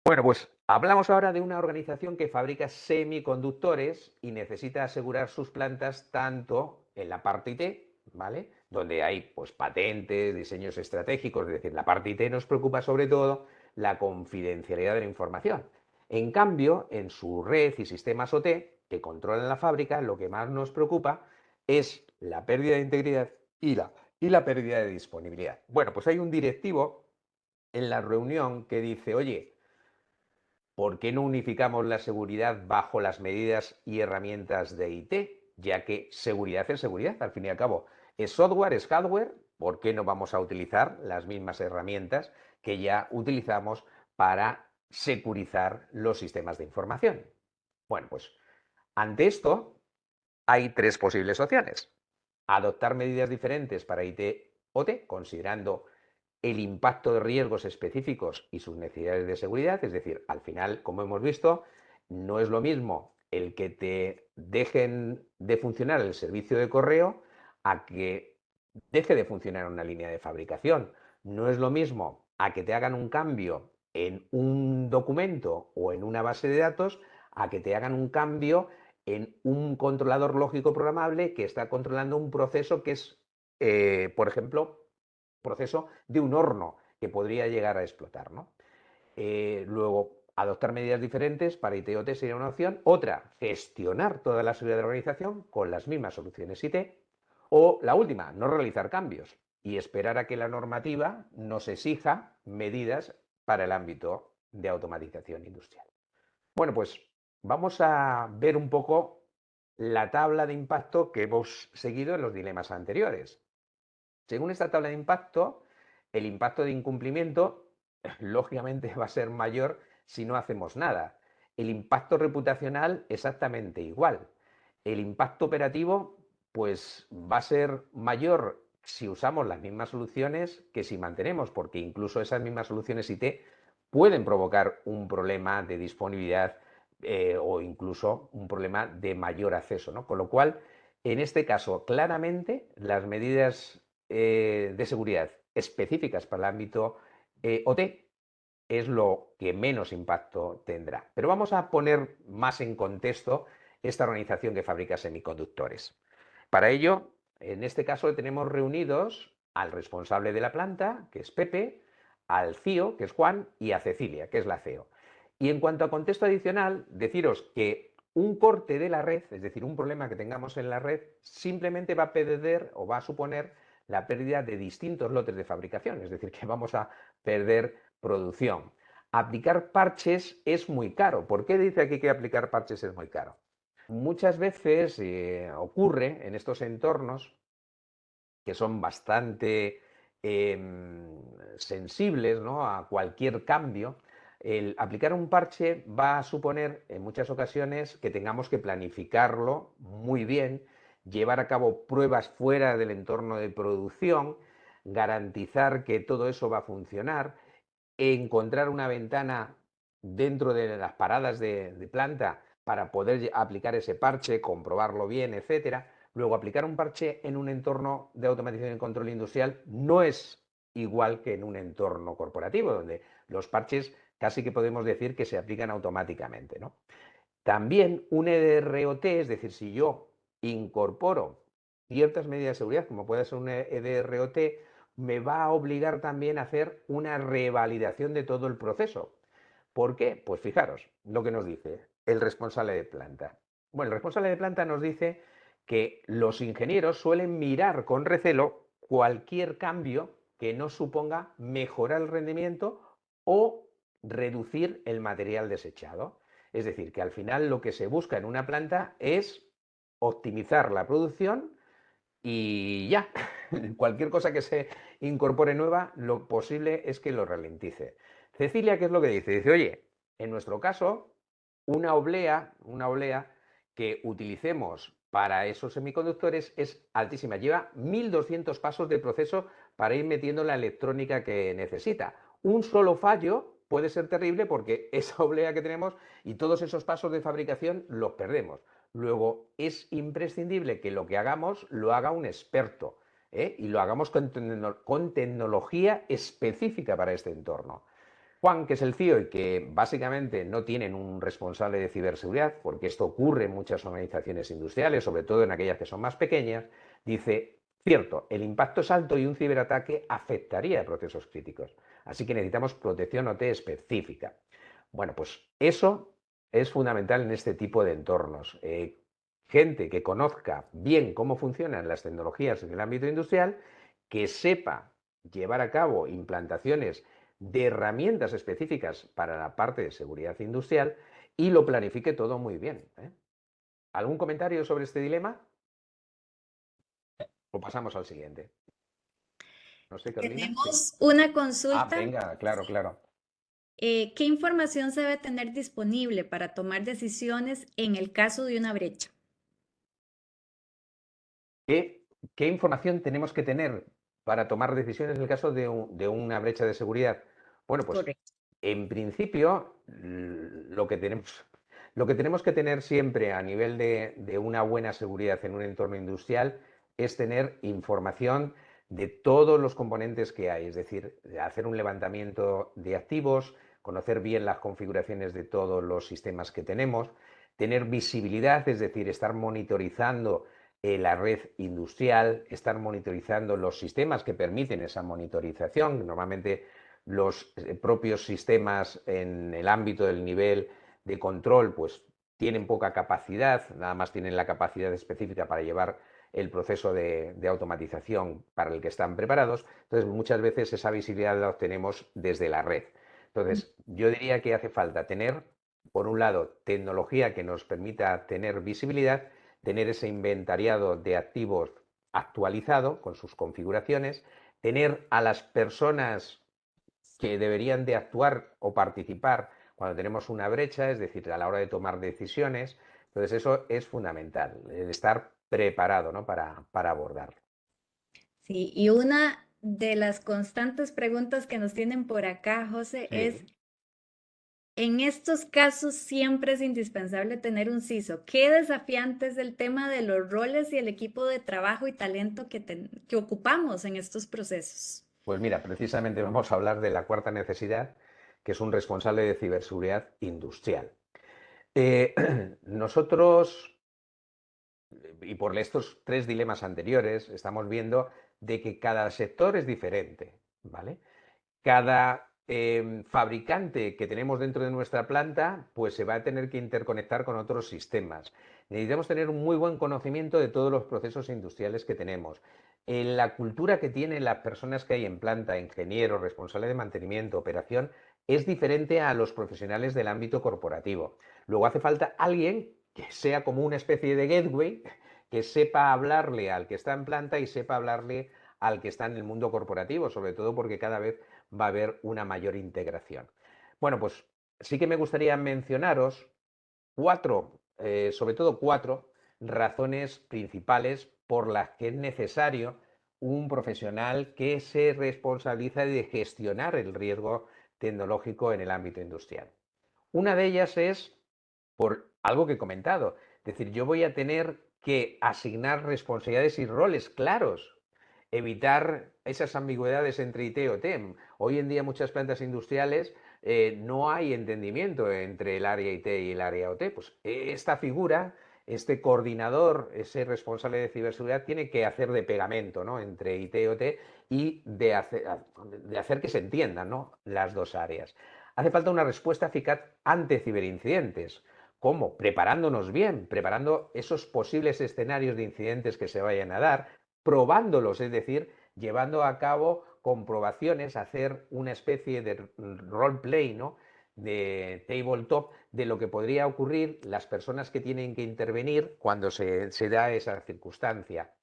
Speaker 2: Bueno, pues hablamos ahora de una organización que fabrica semiconductores y necesita asegurar sus plantas tanto en la parte IT, ¿vale? Donde hay pues patentes, diseños estratégicos, es decir, la parte IT nos preocupa sobre todo la confidencialidad de la información. En cambio, en su red y sistemas OT que controlan la fábrica, lo que más nos preocupa es la pérdida de integridad y la pérdida de disponibilidad. Bueno, pues hay un directivo en la reunión que dice, oye, ¿por qué no unificamos la seguridad bajo las medidas y herramientas de IT? Ya que seguridad es seguridad, al fin y al cabo. Es software, es hardware, ¿por qué no vamos a utilizar las mismas herramientas que ya utilizamos para securizar los sistemas de información? Bueno, pues ante esto hay tres posibles opciones. Adoptar medidas diferentes para IT-OT, considerando el impacto de riesgos específicos y sus necesidades de seguridad, es decir, al final, como hemos visto, no es lo mismo el que te dejen de funcionar el servicio de correo a que deje de funcionar una línea de fabricación. No es lo mismo a que te hagan un cambio en un documento o en una base de datos a que te hagan un cambio en un controlador lógico programable que está controlando un proceso que es, por ejemplo, proceso de un horno que podría llegar a explotar, ¿no? Luego, adoptar medidas diferentes para IT-OT sería una opción. Otra, gestionar toda la seguridad de la organización con las mismas soluciones IT. O la última, no realizar cambios y esperar a que la normativa nos exija medidas para el ámbito de automatización industrial. Bueno, pues vamos a ver un poco la tabla de impacto que hemos seguido en los dilemas anteriores. Según esta tabla de impacto, el impacto de incumplimiento lógicamente va a ser mayor si no hacemos nada. El impacto reputacional exactamente igual. El impacto operativo pues va a ser mayor si usamos las mismas soluciones que si mantenemos, porque incluso esas mismas soluciones IT pueden provocar un problema de disponibilidad o incluso un problema de mayor acceso, ¿no? Con lo cual, en este caso, claramente las medidas de seguridad específicas para el ámbito OT es lo que menos impacto tendrá. Pero vamos a poner más en contexto esta organización que fabrica semiconductores. Para ello, en este caso tenemos reunidos al responsable de la planta, que es Pepe, al CIO, que es Juan, y a Cecilia, que es la CEO. Y en cuanto a contexto adicional, deciros que un corte de la red, es decir, un problema que tengamos en la red, simplemente va a perder o va a suponer la pérdida de distintos lotes de fabricación, es decir, que vamos a perder producción. Aplicar parches es muy caro. ¿Por qué dice aquí que aplicar parches es muy caro? Muchas veces ocurre en estos entornos que son bastante sensibles, ¿no?, a cualquier cambio. El aplicar un parche va a suponer en muchas ocasiones que tengamos que planificarlo muy bien, llevar a cabo pruebas fuera del entorno de producción, garantizar que todo eso va a funcionar, encontrar una ventana dentro de las paradas de planta para poder aplicar ese parche, comprobarlo bien, etcétera. Luego, aplicar un parche en un entorno de automatización y control industrial no es igual que en un entorno corporativo, donde los parches casi que podemos decir que se aplican automáticamente, ¿no? También un EDROT, es decir, si yo incorporo ciertas medidas de seguridad, como puede ser un EDROT, me va a obligar también a hacer una revalidación de todo el proceso. ¿Por qué? Pues fijaros lo que nos dice el responsable de planta. Bueno, el responsable de planta nos dice que los ingenieros suelen mirar con recelo cualquier cambio que no suponga mejorar el rendimiento o reducir el material desechado. Es decir, que al final lo que se busca en una planta es optimizar la producción y ya, cualquier cosa que se incorpore nueva, lo posible es que lo ralentice. Cecilia, ¿qué es lo que dice? Dice, oye, en nuestro caso, una oblea que utilicemos para esos semiconductores es altísima. Lleva 1200 pasos de proceso para ir metiendo la electrónica que necesita. Un solo fallo puede ser terrible porque esa oblea que tenemos y todos esos pasos de fabricación los perdemos. Luego, es imprescindible que lo que hagamos lo haga un experto, y lo hagamos con tecnología específica para este entorno. Juan, que es el CIO y que básicamente no tienen un responsable de ciberseguridad, porque esto ocurre en muchas organizaciones industriales, sobre todo en aquellas que son más pequeñas, dice, cierto, el impacto es alto y un ciberataque afectaría a procesos críticos. Así que necesitamos protección OT específica. Bueno, pues eso es fundamental en este tipo de entornos. Gente que conozca bien cómo funcionan las tecnologías en el ámbito industrial, que sepa llevar a cabo implantaciones de herramientas específicas para la parte de seguridad industrial y lo planifique todo muy bien, ¿eh? ¿Algún comentario sobre este dilema? O pasamos al siguiente. No sé, Carolina. Sí.
Speaker 1: Tenemos una consulta.
Speaker 2: Venga, claro, claro.
Speaker 1: ¿Qué información se debe tener disponible para tomar decisiones en el caso de una brecha?
Speaker 2: ¿Qué información tenemos que tener para tomar decisiones en el caso de una brecha de seguridad? Bueno, pues
Speaker 1: Correcto.
Speaker 2: en principio lo que tenemos que tener siempre a nivel de una buena seguridad en un entorno industrial es tener información de todos los componentes que hay, es decir, hacer un levantamiento de activos, conocer bien las configuraciones de todos los sistemas que tenemos, tener visibilidad, es decir, estar monitorizando la red industrial, estar monitorizando los sistemas que permiten esa monitorización. Normalmente los propios sistemas en el ámbito del nivel de control pues tienen poca capacidad, nada más tienen la capacidad específica para llevar el proceso de automatización para el que están preparados. Entonces, muchas veces esa visibilidad la obtenemos desde la red. Entonces, yo diría que hace falta tener, por un lado, tecnología que nos permita tener visibilidad, tener ese inventariado de activos actualizado con sus configuraciones, tener a las personas que deberían de actuar o participar cuando tenemos una brecha, es decir, a la hora de tomar decisiones. Entonces eso es fundamental, el estar preparado, ¿no? para abordarlo.
Speaker 1: Sí, y una de las constantes preguntas que nos tienen por acá, José, es,
Speaker 2: Sí.
Speaker 1: en estos casos siempre es indispensable tener un CISO. ¿Qué desafiante es el tema de los roles y el equipo de trabajo y talento que ocupamos en estos procesos?
Speaker 2: Pues mira, precisamente vamos a hablar de la cuarta necesidad, que es un responsable de ciberseguridad industrial. Nosotros, y por estos tres dilemas anteriores, estamos viendo de que cada sector es diferente, ¿vale? Cada fabricante que tenemos dentro de nuestra planta, pues se va a tener que interconectar con otros sistemas. Necesitamos tener un muy buen conocimiento de todos los procesos industriales que tenemos. En la cultura que tienen las personas que hay en planta, ingenieros, responsable de mantenimiento, operación, es diferente a los profesionales del ámbito corporativo. Luego hace falta alguien que sea como una especie de gateway, que sepa hablarle al que está en planta y sepa hablarle al que está en el mundo corporativo, sobre todo porque cada vez va a haber una mayor integración. Bueno, pues sí que me gustaría mencionaros sobre todo cuatro razones principales por las que es necesario un profesional que se responsabiliza de gestionar el riesgo tecnológico en el ámbito industrial. Una de ellas es por algo que he comentado, es decir, yo voy a tener que asignar responsabilidades y roles claros, evitar esas ambigüedades entre IT y OT. Hoy en día muchas plantas industriales no hay entendimiento entre el área IT y el área OT. Pues esta figura, este coordinador, ese responsable de ciberseguridad tiene que hacer de pegamento, ¿no? Entre IT y OT y de hacer que se entiendan, ¿no? Las dos áreas. Hace falta una respuesta eficaz ante ciberincidentes. ¿Cómo? Preparándonos bien, preparando esos posibles escenarios de incidentes que se vayan a dar, probándolos, es decir, llevando a cabo comprobaciones, hacer una especie de roleplay, ¿no? De tabletop de lo que podría ocurrir, las personas que tienen que intervenir cuando se da esa circunstancia.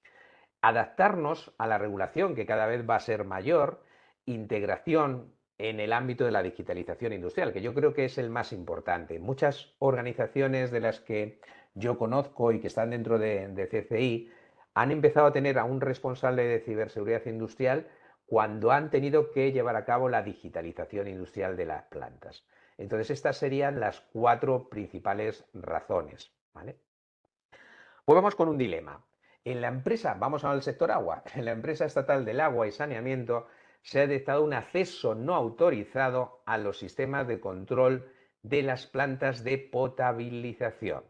Speaker 2: Adaptarnos a la regulación que cada vez va a ser mayor, integración en el ámbito de la digitalización industrial, que yo creo que es el más importante. Muchas organizaciones de las que yo conozco y que están dentro de CCI han empezado a tener a un responsable de ciberseguridad industrial cuando han tenido que llevar a cabo la digitalización industrial de las plantas. Entonces, estas serían las 4 principales razones, ¿vale? Pues vamos con un dilema. En la empresa, vamos al sector agua, en la empresa estatal del agua y saneamiento se ha detectado un acceso no autorizado a los sistemas de control de las plantas de potabilización.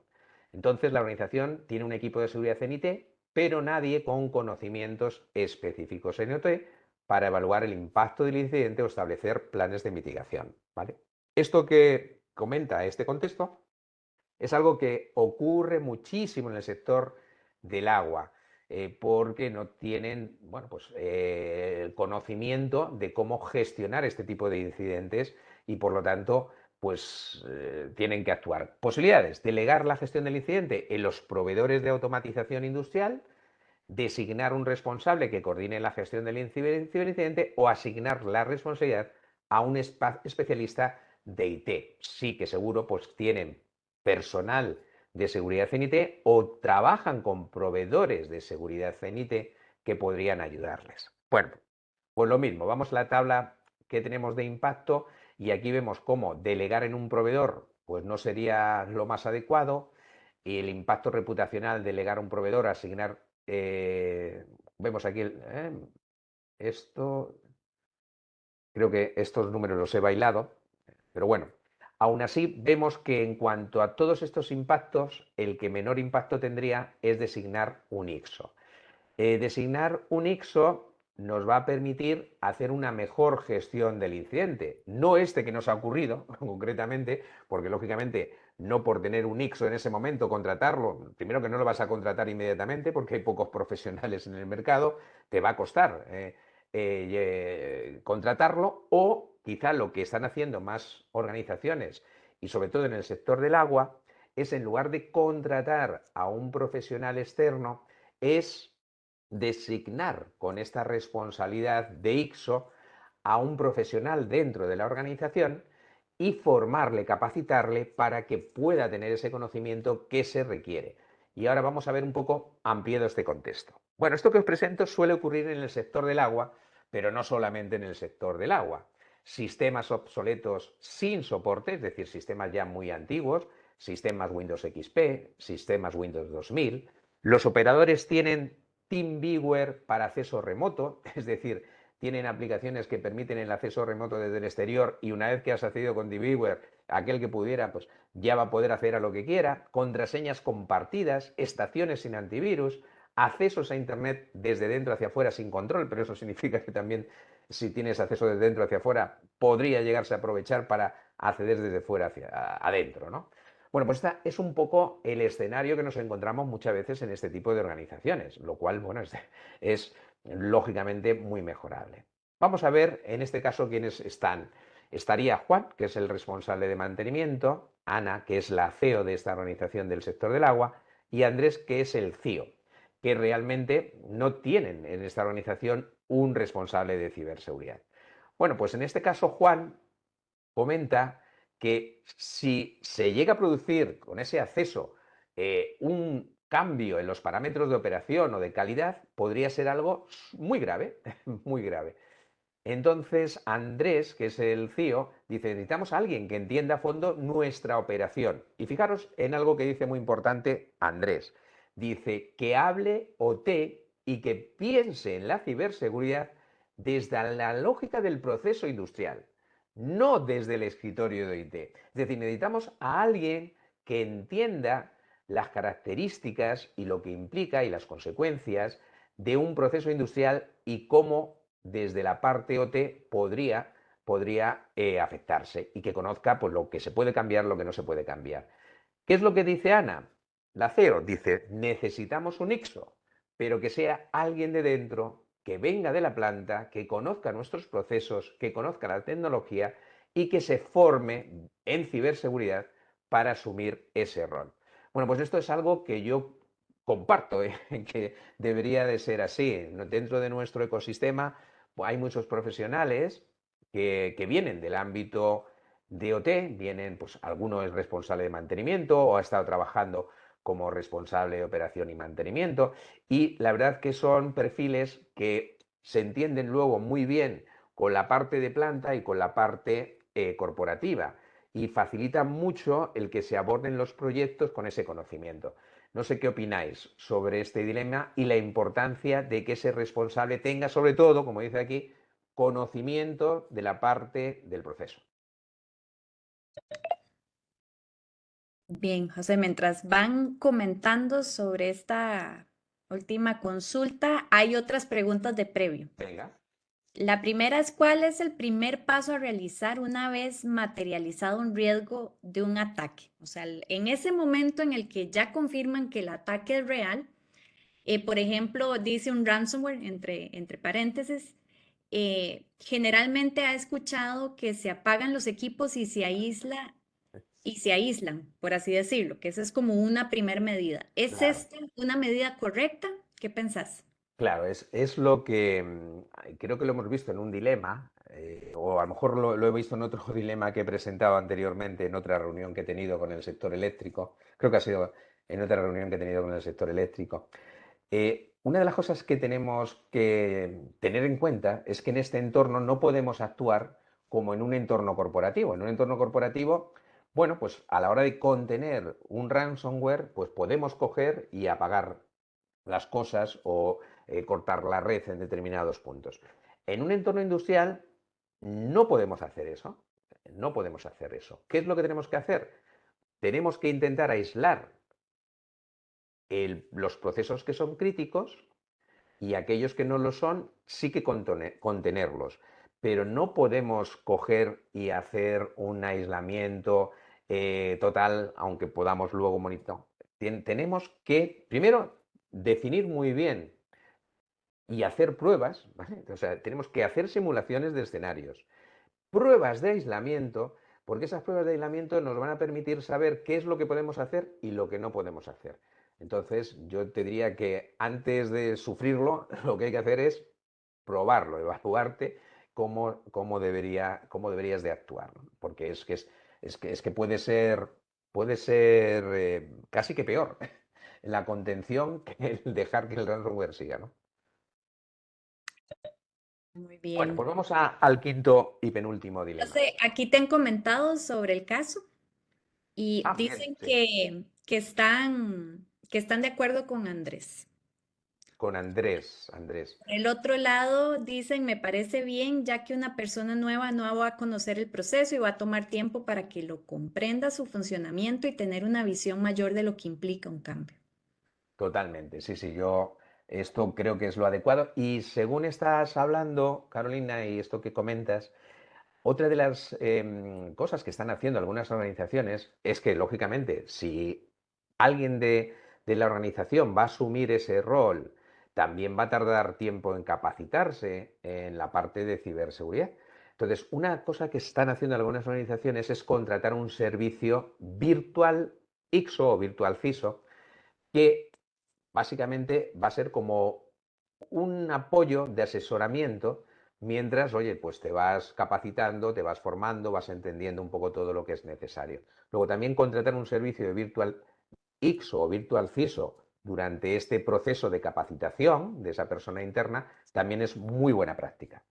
Speaker 2: Entonces, la organización tiene un equipo de seguridad en IT, pero nadie con conocimientos específicos en OT para evaluar el impacto del incidente o establecer planes de mitigación, ¿vale? Esto que comenta este contexto es algo que ocurre muchísimo en el sector del agua, porque no tienen, bueno, pues, el conocimiento de cómo gestionar este tipo de incidentes y por lo tanto pues tienen que actuar. Posibilidades: delegar la gestión del incidente en los proveedores de automatización industrial, designar un responsable que coordine la gestión del ciberincidente o asignar la responsabilidad a un especialista de IT. Sí que seguro pues tienen personal de seguridad en IT o trabajan con proveedores de seguridad en IT que podrían ayudarles. Bueno, pues lo mismo, vamos a la tabla que tenemos de impacto y aquí vemos cómo delegar en un proveedor pues no sería lo más adecuado, y el impacto reputacional, delegar a un proveedor, asignar, vemos aquí esto, creo que estos números los he bailado, pero bueno, aún así vemos que en cuanto a todos estos impactos, el que menor impacto tendría es designar un IXO. Designar un IXO nos va a permitir hacer una mejor gestión del incidente. No este que nos ha ocurrido concretamente, porque lógicamente no por tener un IXO en ese momento contratarlo, primero que no lo vas a contratar inmediatamente porque hay pocos profesionales en el mercado, te va a costar contratarlo, o quizá lo que están haciendo más organizaciones y sobre todo en el sector del agua es, en lugar de contratar a un profesional externo, es designar con esta responsabilidad de IXO a un profesional dentro de la organización y formarle, capacitarle para que pueda tener ese conocimiento que se requiere. Y ahora vamos a ver un poco ampliado este contexto. Bueno, esto que os presento suele ocurrir en el sector del agua, pero no solamente en el sector del agua. Sistemas obsoletos sin soporte, es decir, sistemas ya muy antiguos, sistemas Windows XP, sistemas Windows 2000. Los operadores tienen TeamViewer para acceso remoto, es decir, tienen aplicaciones que permiten el acceso remoto desde el exterior, y una vez que has accedido con TeamViewer, aquel que pudiera pues ya va a poder acceder a lo que quiera, contraseñas compartidas, estaciones sin antivirus, accesos a internet desde dentro hacia afuera sin control, pero eso significa que también, si tienes acceso desde dentro hacia afuera, podría llegarse a aprovechar para acceder desde fuera hacia adentro, ¿no? Bueno, pues este es un poco el escenario que nos encontramos muchas veces en este tipo de organizaciones, lo cual, bueno, es lógicamente muy mejorable. Vamos a ver en este caso quiénes están. Estaría Juan, que es el responsable de mantenimiento, Ana, que es la CEO de esta organización del sector del agua, y Andrés, que es el CIO, que realmente no tienen en esta organización un responsable de ciberseguridad. Bueno, pues en este caso Juan comenta que si se llega a producir con ese acceso un cambio en los parámetros de operación o de calidad, podría ser algo muy grave, muy grave. Entonces, Andrés, que es el CIO, dice: necesitamos a alguien que entienda a fondo nuestra operación. Y fijaros en algo que dice muy importante Andrés. Dice que hable OT y que piense en la ciberseguridad desde la lógica del proceso industrial, no desde el escritorio de IT. Es decir, necesitamos a alguien que entienda las características y lo que implica y las consecuencias de un proceso industrial y cómo desde la parte OT podría afectarse, y que conozca pues, lo que se puede cambiar, lo que no se puede cambiar. ¿Qué es lo que dice Ana? La CEO dice: necesitamos un IXO, pero que sea alguien de dentro, que venga de la planta, que conozca nuestros procesos, que conozca la tecnología y que se forme en ciberseguridad para asumir ese rol. Bueno, pues esto es algo que yo comparto, que debería de ser así. Dentro de nuestro ecosistema pues hay muchos profesionales que vienen del ámbito de OT, vienen, pues alguno es responsable de mantenimiento o ha estado trabajando como responsable de operación y mantenimiento, y la verdad que son perfiles que se entienden luego muy bien con la parte de planta y con la parte corporativa, y facilitan mucho el que se aborden los proyectos con ese conocimiento. No sé qué opináis sobre este dilema y la importancia de que ese responsable tenga, sobre todo, como dice aquí, conocimiento de la parte del proceso.
Speaker 1: Bien, José, mientras van comentando sobre esta última consulta, hay otras preguntas de previo.
Speaker 2: Venga.
Speaker 1: La primera es, ¿cuál es el primer paso a realizar una vez materializado un riesgo de un ataque? O sea, en ese momento en el que ya confirman que el ataque es real, por ejemplo, dice un ransomware, entre paréntesis, generalmente ha escuchado que se apagan los equipos y se aíslan, por así decirlo, que esa es como una primer medida. ¿Es
Speaker 2: Claro.
Speaker 1: esta una medida correcta? ¿Qué pensás?
Speaker 2: Claro, es lo que creo que lo hemos visto en un dilema, o a lo mejor lo he visto en otro dilema que he presentado anteriormente en otra reunión que he tenido con el sector eléctrico. Creo que ha sido en otra reunión que he tenido con el sector eléctrico. Una de las cosas que tenemos que tener en cuenta es que en este entorno no podemos actuar como en un entorno corporativo. En un entorno corporativo, bueno, pues a la hora de contener un ransomware, pues podemos coger y apagar las cosas o cortar la red en determinados puntos. En un entorno industrial no podemos hacer eso. No podemos hacer eso. ¿Qué es lo que tenemos que hacer? Tenemos que intentar aislar los procesos que son críticos, y aquellos que no lo son, sí que contenerlos. Pero no podemos coger y hacer un aislamiento total, aunque podamos luego monitorear. Tenemos que, primero, definir muy bien y hacer pruebas, ¿vale? O sea, tenemos que hacer simulaciones de escenarios, pruebas de aislamiento, porque esas pruebas de aislamiento nos van a permitir saber qué es lo que podemos hacer y lo que no podemos hacer. Entonces, yo te diría que antes de sufrirlo, lo que hay que hacer es probarlo, evaluarte cómo deberías de actuar, ¿no? Porque es que puede ser casi que peor la contención que el dejar que el ransomware siga, ¿no?
Speaker 1: Muy
Speaker 2: Bueno,
Speaker 1: bien.
Speaker 2: pues vamos al quinto y penúltimo dilema.
Speaker 1: Entonces, aquí te han comentado sobre el caso y
Speaker 2: Ah, bien,
Speaker 1: dicen
Speaker 2: sí.
Speaker 1: que están de acuerdo con Andrés.
Speaker 2: Con Andrés, Andrés.
Speaker 1: Por el otro lado, dicen, me parece bien, ya que una persona nueva no va a conocer el proceso y va a tomar tiempo para que lo comprenda su funcionamiento y tener una visión mayor de lo que implica un cambio.
Speaker 2: Totalmente, sí, sí, yo esto creo que es lo adecuado. Y según estás hablando, Carolina, y esto que comentas, otra de las cosas que están haciendo algunas organizaciones es que, lógicamente, si alguien de la organización va a asumir ese rol, también va a tardar tiempo en capacitarse en la parte de ciberseguridad. Entonces, una cosa que están haciendo algunas organizaciones es contratar un servicio virtual IXO o virtual CISO que básicamente va a ser como un apoyo de asesoramiento mientras, oye, pues te vas capacitando, te vas formando, vas entendiendo un poco todo lo que es necesario. Luego también contratar un servicio de Virtual IXO o Virtual CISO durante este proceso de capacitación de esa persona interna también es muy buena práctica.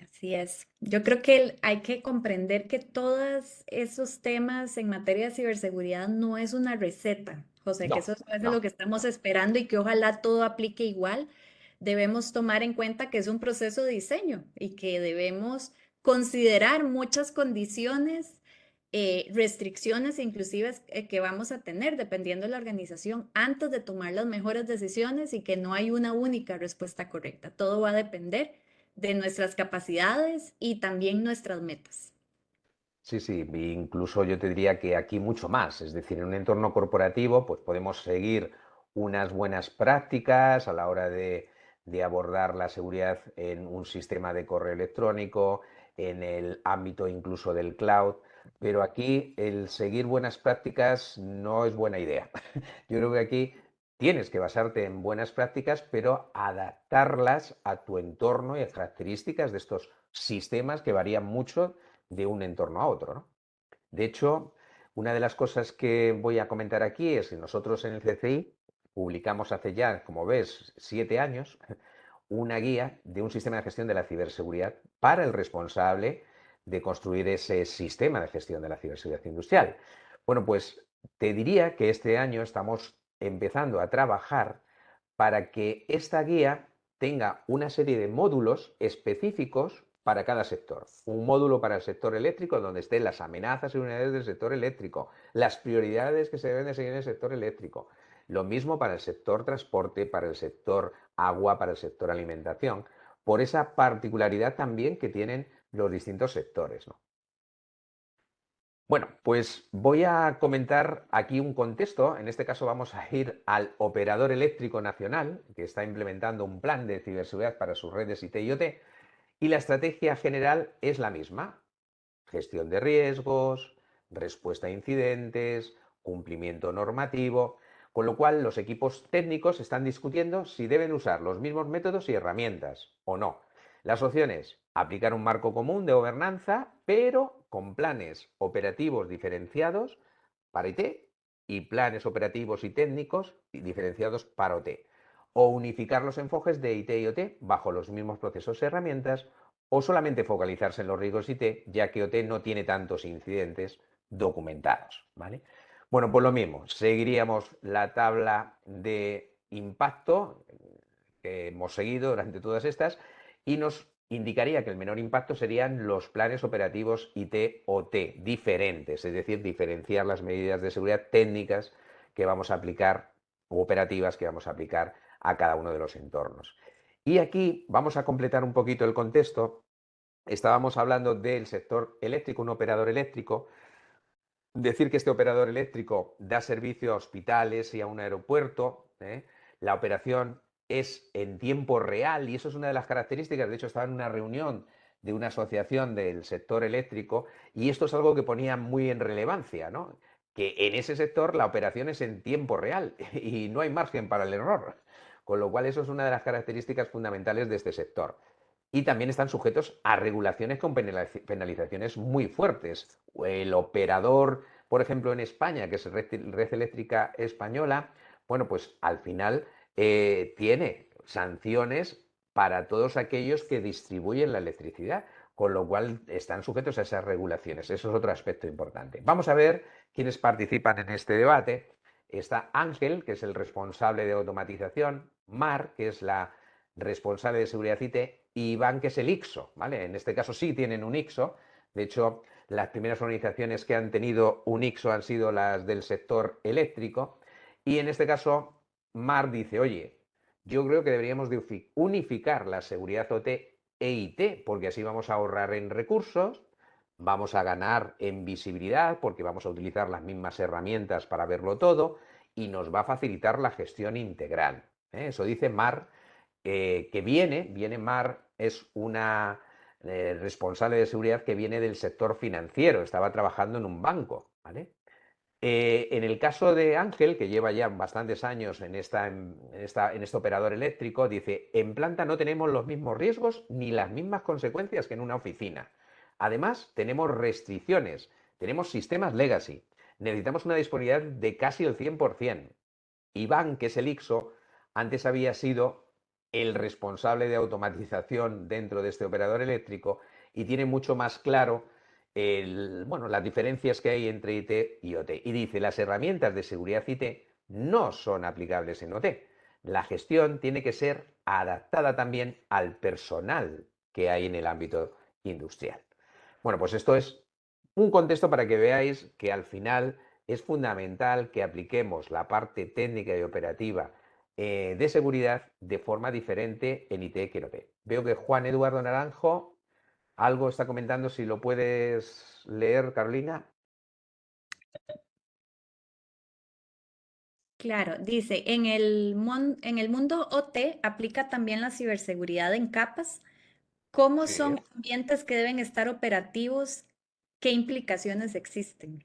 Speaker 1: Así es. Yo creo que hay que comprender que todos esos temas en materia de ciberseguridad no es una receta, José, que
Speaker 2: No,
Speaker 1: eso es
Speaker 2: no.
Speaker 1: lo que estamos esperando y que ojalá todo aplique igual. Debemos tomar en cuenta que es un proceso de diseño y que debemos considerar muchas condiciones, restricciones inclusive que vamos a tener dependiendo de la organización antes de tomar las mejores decisiones y que no hay una única respuesta correcta. Todo va a depender de nuestras capacidades y también nuestras metas.
Speaker 2: Sí, sí, incluso yo te diría que aquí mucho más, es decir, en un entorno corporativo pues podemos seguir unas buenas prácticas a la hora de abordar la seguridad en un sistema de correo electrónico, en el ámbito incluso del cloud, pero aquí el seguir buenas prácticas no es buena idea. Yo creo que aquí tienes que basarte en buenas prácticas, pero adaptarlas a tu entorno y a características de estos sistemas que varían mucho de un entorno a otro, ¿no? De hecho, una de las cosas que voy a comentar aquí es que nosotros en el CCI publicamos hace ya, como ves, 7 años, una guía de un sistema de gestión de la ciberseguridad para el responsable de construir ese sistema de gestión de la ciberseguridad industrial. Bueno, pues te diría que este año estamos empezando a trabajar para que esta guía tenga una serie de módulos específicos para cada sector. Un módulo para el sector eléctrico donde estén las amenazas y unidades del sector eléctrico, las prioridades que se deben de seguir en el sector eléctrico. Lo mismo para el sector transporte, para el sector agua, para el sector alimentación, por esa particularidad también que tienen los distintos sectores, ¿no? Bueno, pues voy a comentar aquí un contexto. En este caso vamos a ir al operador eléctrico nacional, que está implementando un plan de ciberseguridad para sus redes IT y OT, y la estrategia general es la misma: gestión de riesgos, respuesta a incidentes, cumplimiento normativo, con lo cual los equipos técnicos están discutiendo si deben usar los mismos métodos y herramientas o no. Las opciones: aplicar un marco común de gobernanza, pero con planes operativos diferenciados para IT y planes operativos y técnicos diferenciados para OT. O unificar los enfoques de IT y OT bajo los mismos procesos y herramientas, o solamente focalizarse en los riesgos IT, ya que OT no tiene tantos incidentes documentados, ¿vale? Bueno, pues lo mismo, seguiríamos la tabla de impacto que hemos seguido durante todas estas y nos indicaría que el menor impacto serían los planes operativos IT-OT diferentes, es decir, diferenciar las medidas de seguridad técnicas que vamos a aplicar o operativas que vamos a aplicar a cada uno de los entornos. Y aquí vamos a completar un poquito el contexto. Estábamos hablando del sector eléctrico, un operador eléctrico. Decir que este operador eléctrico da servicio a hospitales y a un aeropuerto, ¿eh? La operación es en tiempo real y eso es una de las características. De hecho, estaba en una reunión de una asociación del sector eléctrico y esto es algo que ponía muy en relevancia, ¿no? Que en ese sector la operación es en tiempo real y no hay margen para el error. Con lo cual, eso es una de las características fundamentales de este sector. Y también están sujetos a regulaciones con penalizaciones muy fuertes. El operador, por ejemplo, en España, que es Red Eléctrica Española, bueno, pues al final tiene sanciones para todos aquellos que distribuyen la electricidad, con lo cual están sujetos a esas regulaciones. Eso es otro aspecto importante. Vamos a ver quiénes participan en este debate. Está Ángel, que es el responsable de automatización, Mar, que es la responsable de seguridad IT, y Iván, que es el IXO, ¿vale? En este caso sí tienen un IXO. De hecho, las primeras organizaciones que han tenido un IXO han sido las del sector eléctrico. Y en este caso, Mar dice, oye, yo creo que deberíamos de unificar la seguridad OT e IT, porque así vamos a ahorrar en recursos, vamos a ganar en visibilidad, porque vamos a utilizar las mismas herramientas para verlo todo, y nos va a facilitar la gestión integral. Eso dice Mar, que viene Mar, es una responsable de seguridad que viene del sector financiero, estaba trabajando en un banco, ¿vale? En el caso de Ángel, que lleva ya bastantes años en este operador eléctrico, dice, en planta no tenemos los mismos riesgos ni las mismas consecuencias que en una oficina. Además, tenemos restricciones, tenemos sistemas legacy, necesitamos una disponibilidad de casi el 100%. Iván, que es el IXO, antes había sido el responsable de automatización dentro de este operador eléctrico y tiene mucho más claro las diferencias que hay entre IT y OT. Y dice, las herramientas de seguridad IT no son aplicables en OT. La gestión tiene que ser adaptada también al personal que hay en el ámbito industrial. Bueno, pues esto es un contexto para que veáis que al final es fundamental que apliquemos la parte técnica y operativa de seguridad de forma diferente en IT que en OT. Veo que Juan Eduardo Naranjo algo está comentando, si lo puedes leer, Carolina.
Speaker 1: Claro, dice, en el mundo OT aplica también la ciberseguridad en capas. ¿Cómo
Speaker 2: Sí.
Speaker 1: son ambientes que deben estar operativos? ¿Qué implicaciones existen?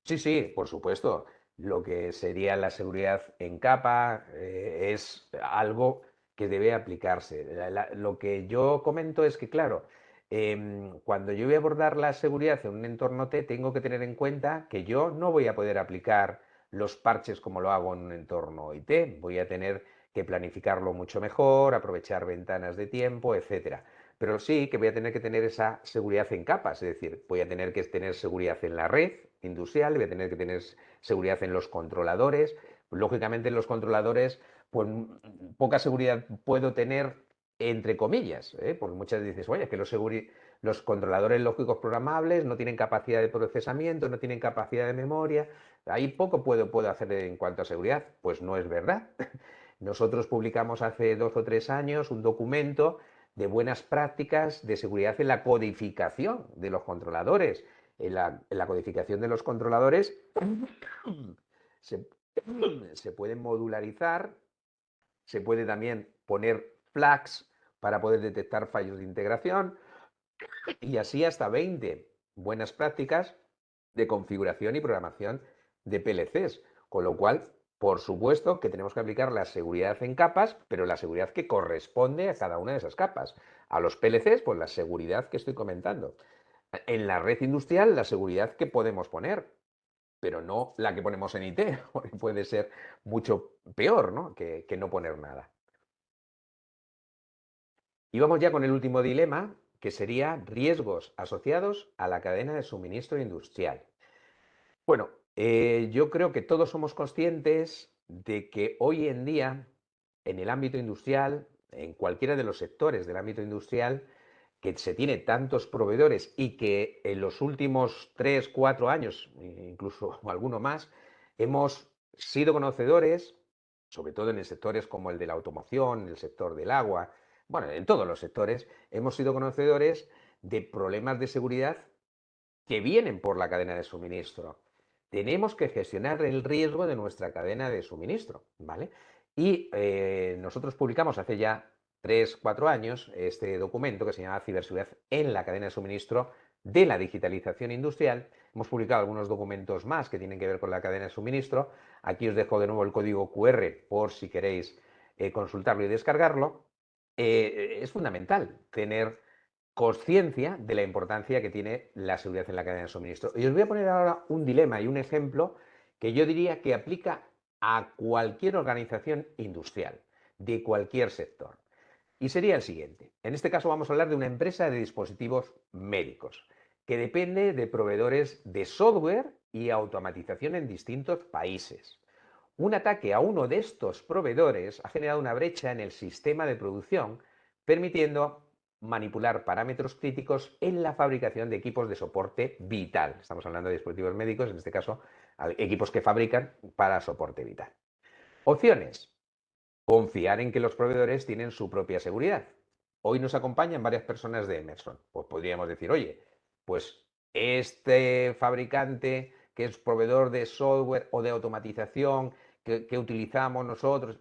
Speaker 2: Sí, sí, por supuesto. Lo que sería la seguridad en capa es algo que debe aplicarse. Lo que yo comento es que, claro, Cuando yo voy a abordar la seguridad en un entorno T, tengo que tener en cuenta que yo no voy a poder aplicar los parches como lo hago en un entorno IT. Voy a tener que planificarlo mucho mejor, aprovechar ventanas de tiempo, etcétera. Pero sí que voy a tener que tener esa seguridad en capas, es decir, voy a tener que tener seguridad en la red industrial, voy a tener que tener seguridad en los controladores. Lógicamente en los controladores, pues poca seguridad puedo tener entre comillas, porque muchas veces dices, oye, que los controladores lógicos programables no tienen capacidad de procesamiento, no tienen capacidad de memoria, ahí poco puedo hacer en cuanto a seguridad. Pues no es verdad. Nosotros publicamos hace 2 o 3 años un documento de buenas prácticas de seguridad en la codificación de los controladores. En la codificación de los controladores se, se pueden modularizar, se puede también poner flags para poder detectar fallos de integración y así hasta 20 buenas prácticas de configuración y programación de PLCs. Con lo cual, por supuesto que tenemos que aplicar la seguridad en capas, pero la seguridad que corresponde a cada una de esas capas. A los PLCs, pues la seguridad que estoy comentando. En la red industrial, la seguridad que podemos poner, pero no la que ponemos en IT, porque puede ser mucho peor, ¿no? que no poner nada. Y vamos ya con el último dilema, que sería riesgos asociados a la cadena de suministro industrial. Bueno, yo creo que todos somos conscientes de que hoy en día, en el ámbito industrial, en cualquiera de los sectores del ámbito industrial, que se tiene tantos proveedores y que en los últimos 3, 4 años, incluso alguno más, hemos sido conocedores, sobre todo en sectores como el de la automoción, en el sector del agua, bueno, en todos los sectores, hemos sido conocedores de problemas de seguridad que vienen por la cadena de suministro. Tenemos que gestionar el riesgo de nuestra cadena de suministro, ¿vale? Y nosotros publicamos hace ya 3, 4 años este documento que se llama Ciberseguridad en la cadena de suministro de la digitalización industrial. Hemos publicado algunos documentos más que tienen que ver con la cadena de suministro. Aquí os dejo de nuevo el código QR por si queréis consultarlo y descargarlo. Es fundamental tener conciencia de la importancia que tiene la seguridad en la cadena de suministro. Y os voy a poner ahora un dilema y un ejemplo que yo diría que aplica a cualquier organización industrial, de cualquier sector. Y sería el siguiente. En este caso vamos a hablar de una empresa de dispositivos médicos que depende de proveedores de software y automatización en distintos países. Un ataque a uno de estos proveedores ha generado una brecha en el sistema de producción, permitiendo manipular parámetros críticos en la fabricación de equipos de soporte vital. Estamos hablando de dispositivos médicos, en este caso, equipos que fabrican para soporte vital. Opciones. Confiar en que los proveedores tienen su propia seguridad. Hoy nos acompañan varias personas de Emerson. Pues podríamos decir, oye, pues este fabricante que es proveedor de software o de automatización que utilizamos nosotros,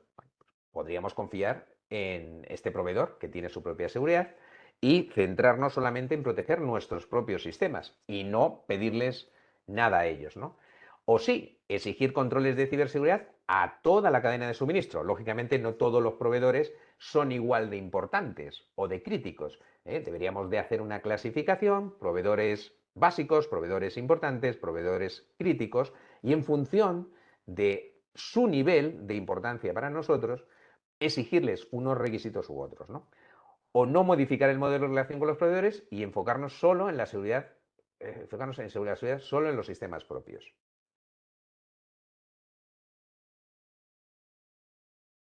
Speaker 2: podríamos confiar en este proveedor que tiene su propia seguridad y centrarnos solamente en proteger nuestros propios sistemas y no pedirles nada a ellos, ¿no? O sí, exigir controles de ciberseguridad a toda la cadena de suministro. Lógicamente, no todos los proveedores son igual de importantes o de críticos. Deberíamos de hacer una clasificación, proveedores básicos, proveedores importantes, proveedores críticos, y en función de su nivel de importancia para nosotros, exigirles unos requisitos u otros, ¿no? O no modificar el modelo de relación con los proveedores y enfocarnos solo en la seguridad, enfocarnos en seguridad solo en los sistemas propios.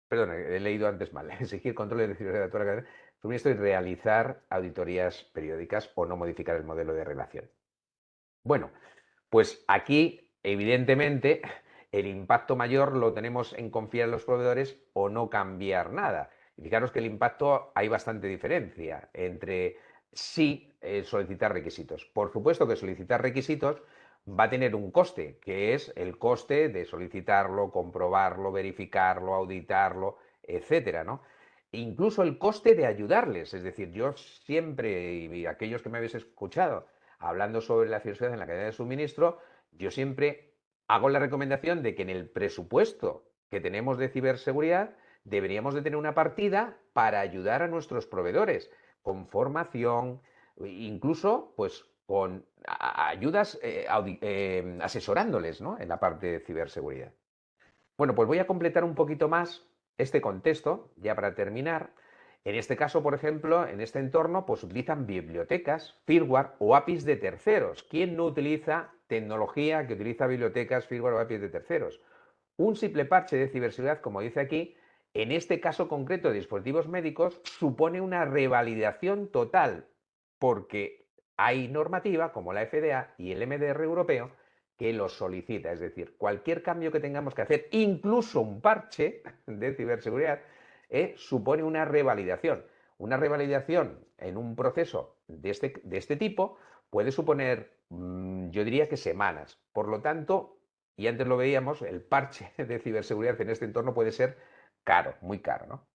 Speaker 2: Perdón, he leído antes mal. Exigir controles de ciberseguridad de toda la cadena de suministro y realizar auditorías periódicas o no modificar el modelo de relación. Bueno, pues aquí, evidentemente, el impacto mayor lo tenemos en confiar en los proveedores o no cambiar nada. Y fijaros que el impacto hay bastante diferencia entre sí solicitar requisitos. Por supuesto que solicitar requisitos va a tener un coste, que es el coste de solicitarlo, comprobarlo, verificarlo, auditarlo, etcétera, ¿no? Incluso el coste de ayudarles. Es decir, yo siempre, y aquellos que me habéis escuchado, hablando sobre la ciberseguridad en la cadena de suministro, yo siempre hago la recomendación de que en el presupuesto que tenemos de ciberseguridad deberíamos de tener una partida para ayudar a nuestros proveedores con formación, incluso pues con ayudas asesorándoles, ¿no?, en la parte de ciberseguridad. Bueno, pues voy a completar un poquito más este contexto, ya para terminar. En este caso, por ejemplo, en este entorno, pues utilizan bibliotecas, firmware o APIs de terceros. ¿Quién no utiliza tecnología que utiliza bibliotecas, firmware o APIs de terceros? Un simple parche de ciberseguridad, como dice aquí, en este caso concreto de dispositivos médicos, supone una revalidación total, porque hay normativa como la FDA y el MDR europeo que lo solicita. Es decir, cualquier cambio que tengamos que hacer, incluso un parche de ciberseguridad, supone una revalidación. Una revalidación en un proceso de este tipo puede suponer, yo diría que semanas. Por lo tanto, y antes lo veíamos, el parche de ciberseguridad en este entorno puede ser caro, muy caro, ¿no?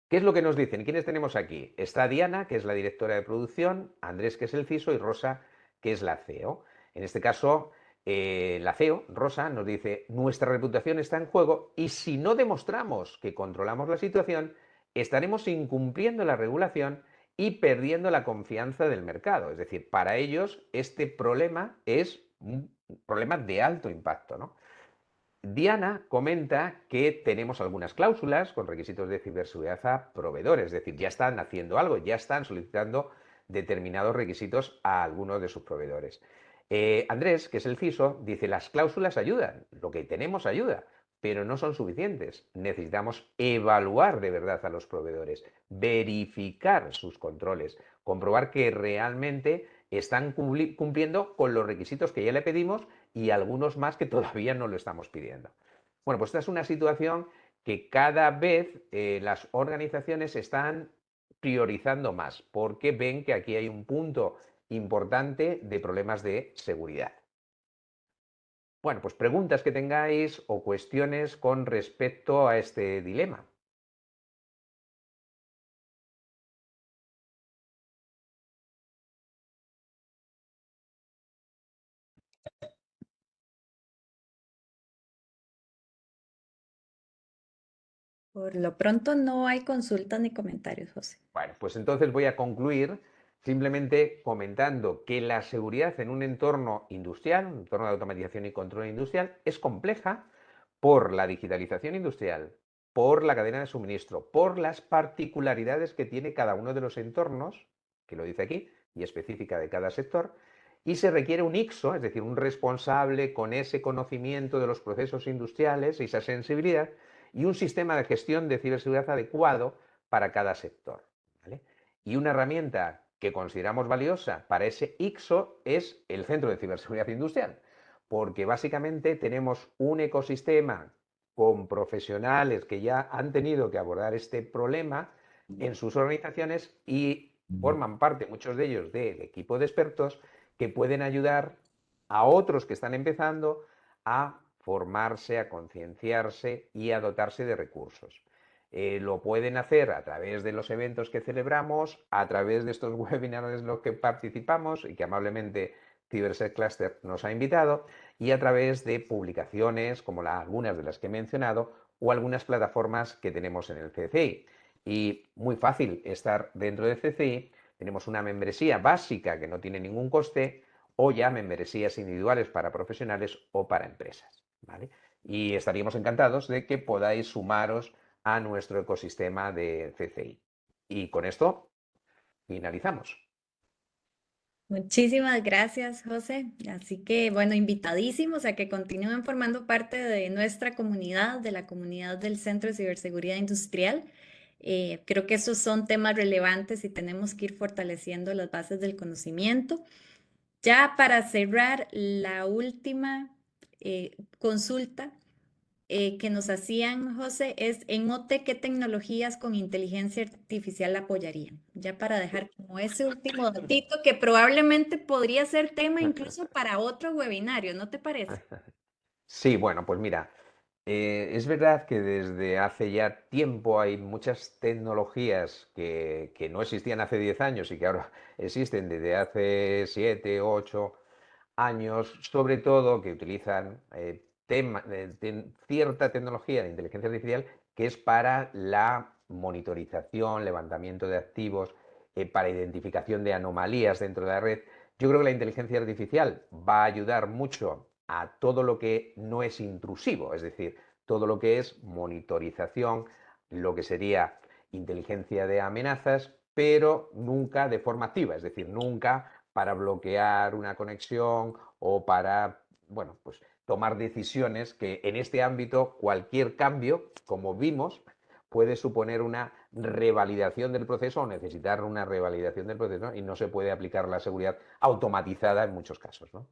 Speaker 2: ¿Qué es lo que nos dicen? ¿Quiénes tenemos aquí? Está Diana, que es la directora de producción, Andrés, que es el CISO, y Rosa, que es la CEO. En este caso, la CEO, Rosa, nos dice: nuestra reputación está en juego y si no demostramos que controlamos la situación, estaremos incumpliendo la regulación y perdiendo la confianza del mercado. Es decir, para ellos este problema es un problema de alto impacto, ¿no? Diana comenta que tenemos algunas cláusulas con requisitos de ciberseguridad a proveedores, es decir, ya están haciendo algo, ya están solicitando determinados requisitos a algunos de sus proveedores. Andrés, que es el CISO, dice: las cláusulas ayudan, lo que tenemos ayuda, pero no son suficientes. Necesitamos evaluar de verdad a los proveedores, verificar sus controles, comprobar que realmente están cumpliendo con los requisitos que ya le pedimos y algunos más que todavía no lo estamos pidiendo. Bueno, pues esta es una situación que cada vez las organizaciones están priorizando más porque ven que aquí hay un punto importante de problemas de seguridad. Bueno, pues preguntas que tengáis o cuestiones con respecto a este dilema.
Speaker 1: Por lo pronto no hay consultas ni comentarios, José.
Speaker 2: Bueno, pues entonces voy a concluir simplemente comentando que la seguridad en un entorno industrial, un entorno de automatización y control industrial, es compleja por la digitalización industrial, por la cadena de suministro, por las particularidades que tiene cada uno de los entornos, que lo dice aquí, y específica de cada sector, y se requiere un ICSO, es decir, un responsable con ese conocimiento de los procesos industriales y esa sensibilidad, y un sistema de gestión de ciberseguridad adecuado para cada sector, ¿vale? Y una herramienta que consideramos valiosa para ese ICSO es el Centro de Ciberseguridad Industrial, porque básicamente tenemos un ecosistema con profesionales que ya han tenido que abordar este problema en sus organizaciones y forman parte, muchos de ellos, del equipo de expertos que pueden ayudar a otros que están empezando a formarse, a concienciarse y a dotarse de recursos. Lo pueden hacer a través de los eventos que celebramos, a través de estos webinars en los que participamos y que amablemente CiberSec Cluster nos ha invitado, y a través de publicaciones como algunas de las que he mencionado o algunas plataformas que tenemos en el CCI. Y muy fácil estar dentro del CCI. Tenemos una membresía básica que no tiene ningún coste, o ya membresías individuales para profesionales o para empresas, ¿vale? Y estaríamos encantados de que podáis sumaros a nuestro ecosistema de CCI. Y con esto finalizamos.
Speaker 1: Muchísimas gracias, José. Así que, bueno, invitadísimos a que continúen formando parte de nuestra comunidad, de la comunidad del Centro de Ciberseguridad Industrial. Creo que esos son temas relevantes y tenemos que ir fortaleciendo las bases del conocimiento. Ya para cerrar, la última consulta que nos hacían, José, es en OT, ¿qué tecnologías con inteligencia artificial apoyarían? Ya para dejar como ese último datito que probablemente podría ser tema incluso para otro webinario, ¿no te parece?
Speaker 2: Sí, bueno, pues mira, es verdad que desde hace ya tiempo hay muchas tecnologías que no existían hace 10 años y que ahora existen desde hace 7, 8 años, sobre todo que utilizan cierta tecnología de inteligencia artificial que es para la monitorización, levantamiento de activos para identificación de anomalías dentro de la red. Yo creo que la inteligencia artificial va a ayudar mucho a todo lo que no es intrusivo, es decir, todo lo que es monitorización, lo que sería inteligencia de amenazas, pero nunca de forma activa, es decir, nunca para bloquear una conexión o para, bueno, pues tomar decisiones que en este ámbito cualquier cambio, como vimos, puede suponer una revalidación del proceso o necesitar una revalidación del proceso, ¿no? Y no se puede aplicar la seguridad automatizada en muchos casos, ¿no?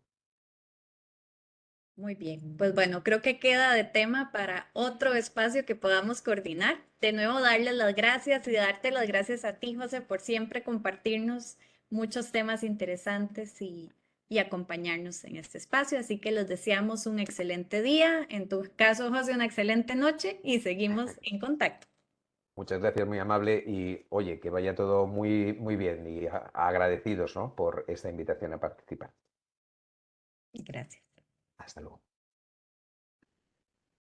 Speaker 1: Muy bien, pues bueno, creo que queda de tema para otro espacio que podamos coordinar. De nuevo, darles las gracias y darte las gracias a ti, José, por siempre compartirnos muchos temas interesantes y acompañarnos en este espacio. Así que les deseamos un excelente día, en tu caso, José, una excelente noche y seguimos en contacto.
Speaker 2: Muchas gracias, muy amable, y oye, que vaya todo muy, muy bien y agradecidos, ¿no?, por esta invitación a participar.
Speaker 1: Gracias.
Speaker 2: Hasta luego.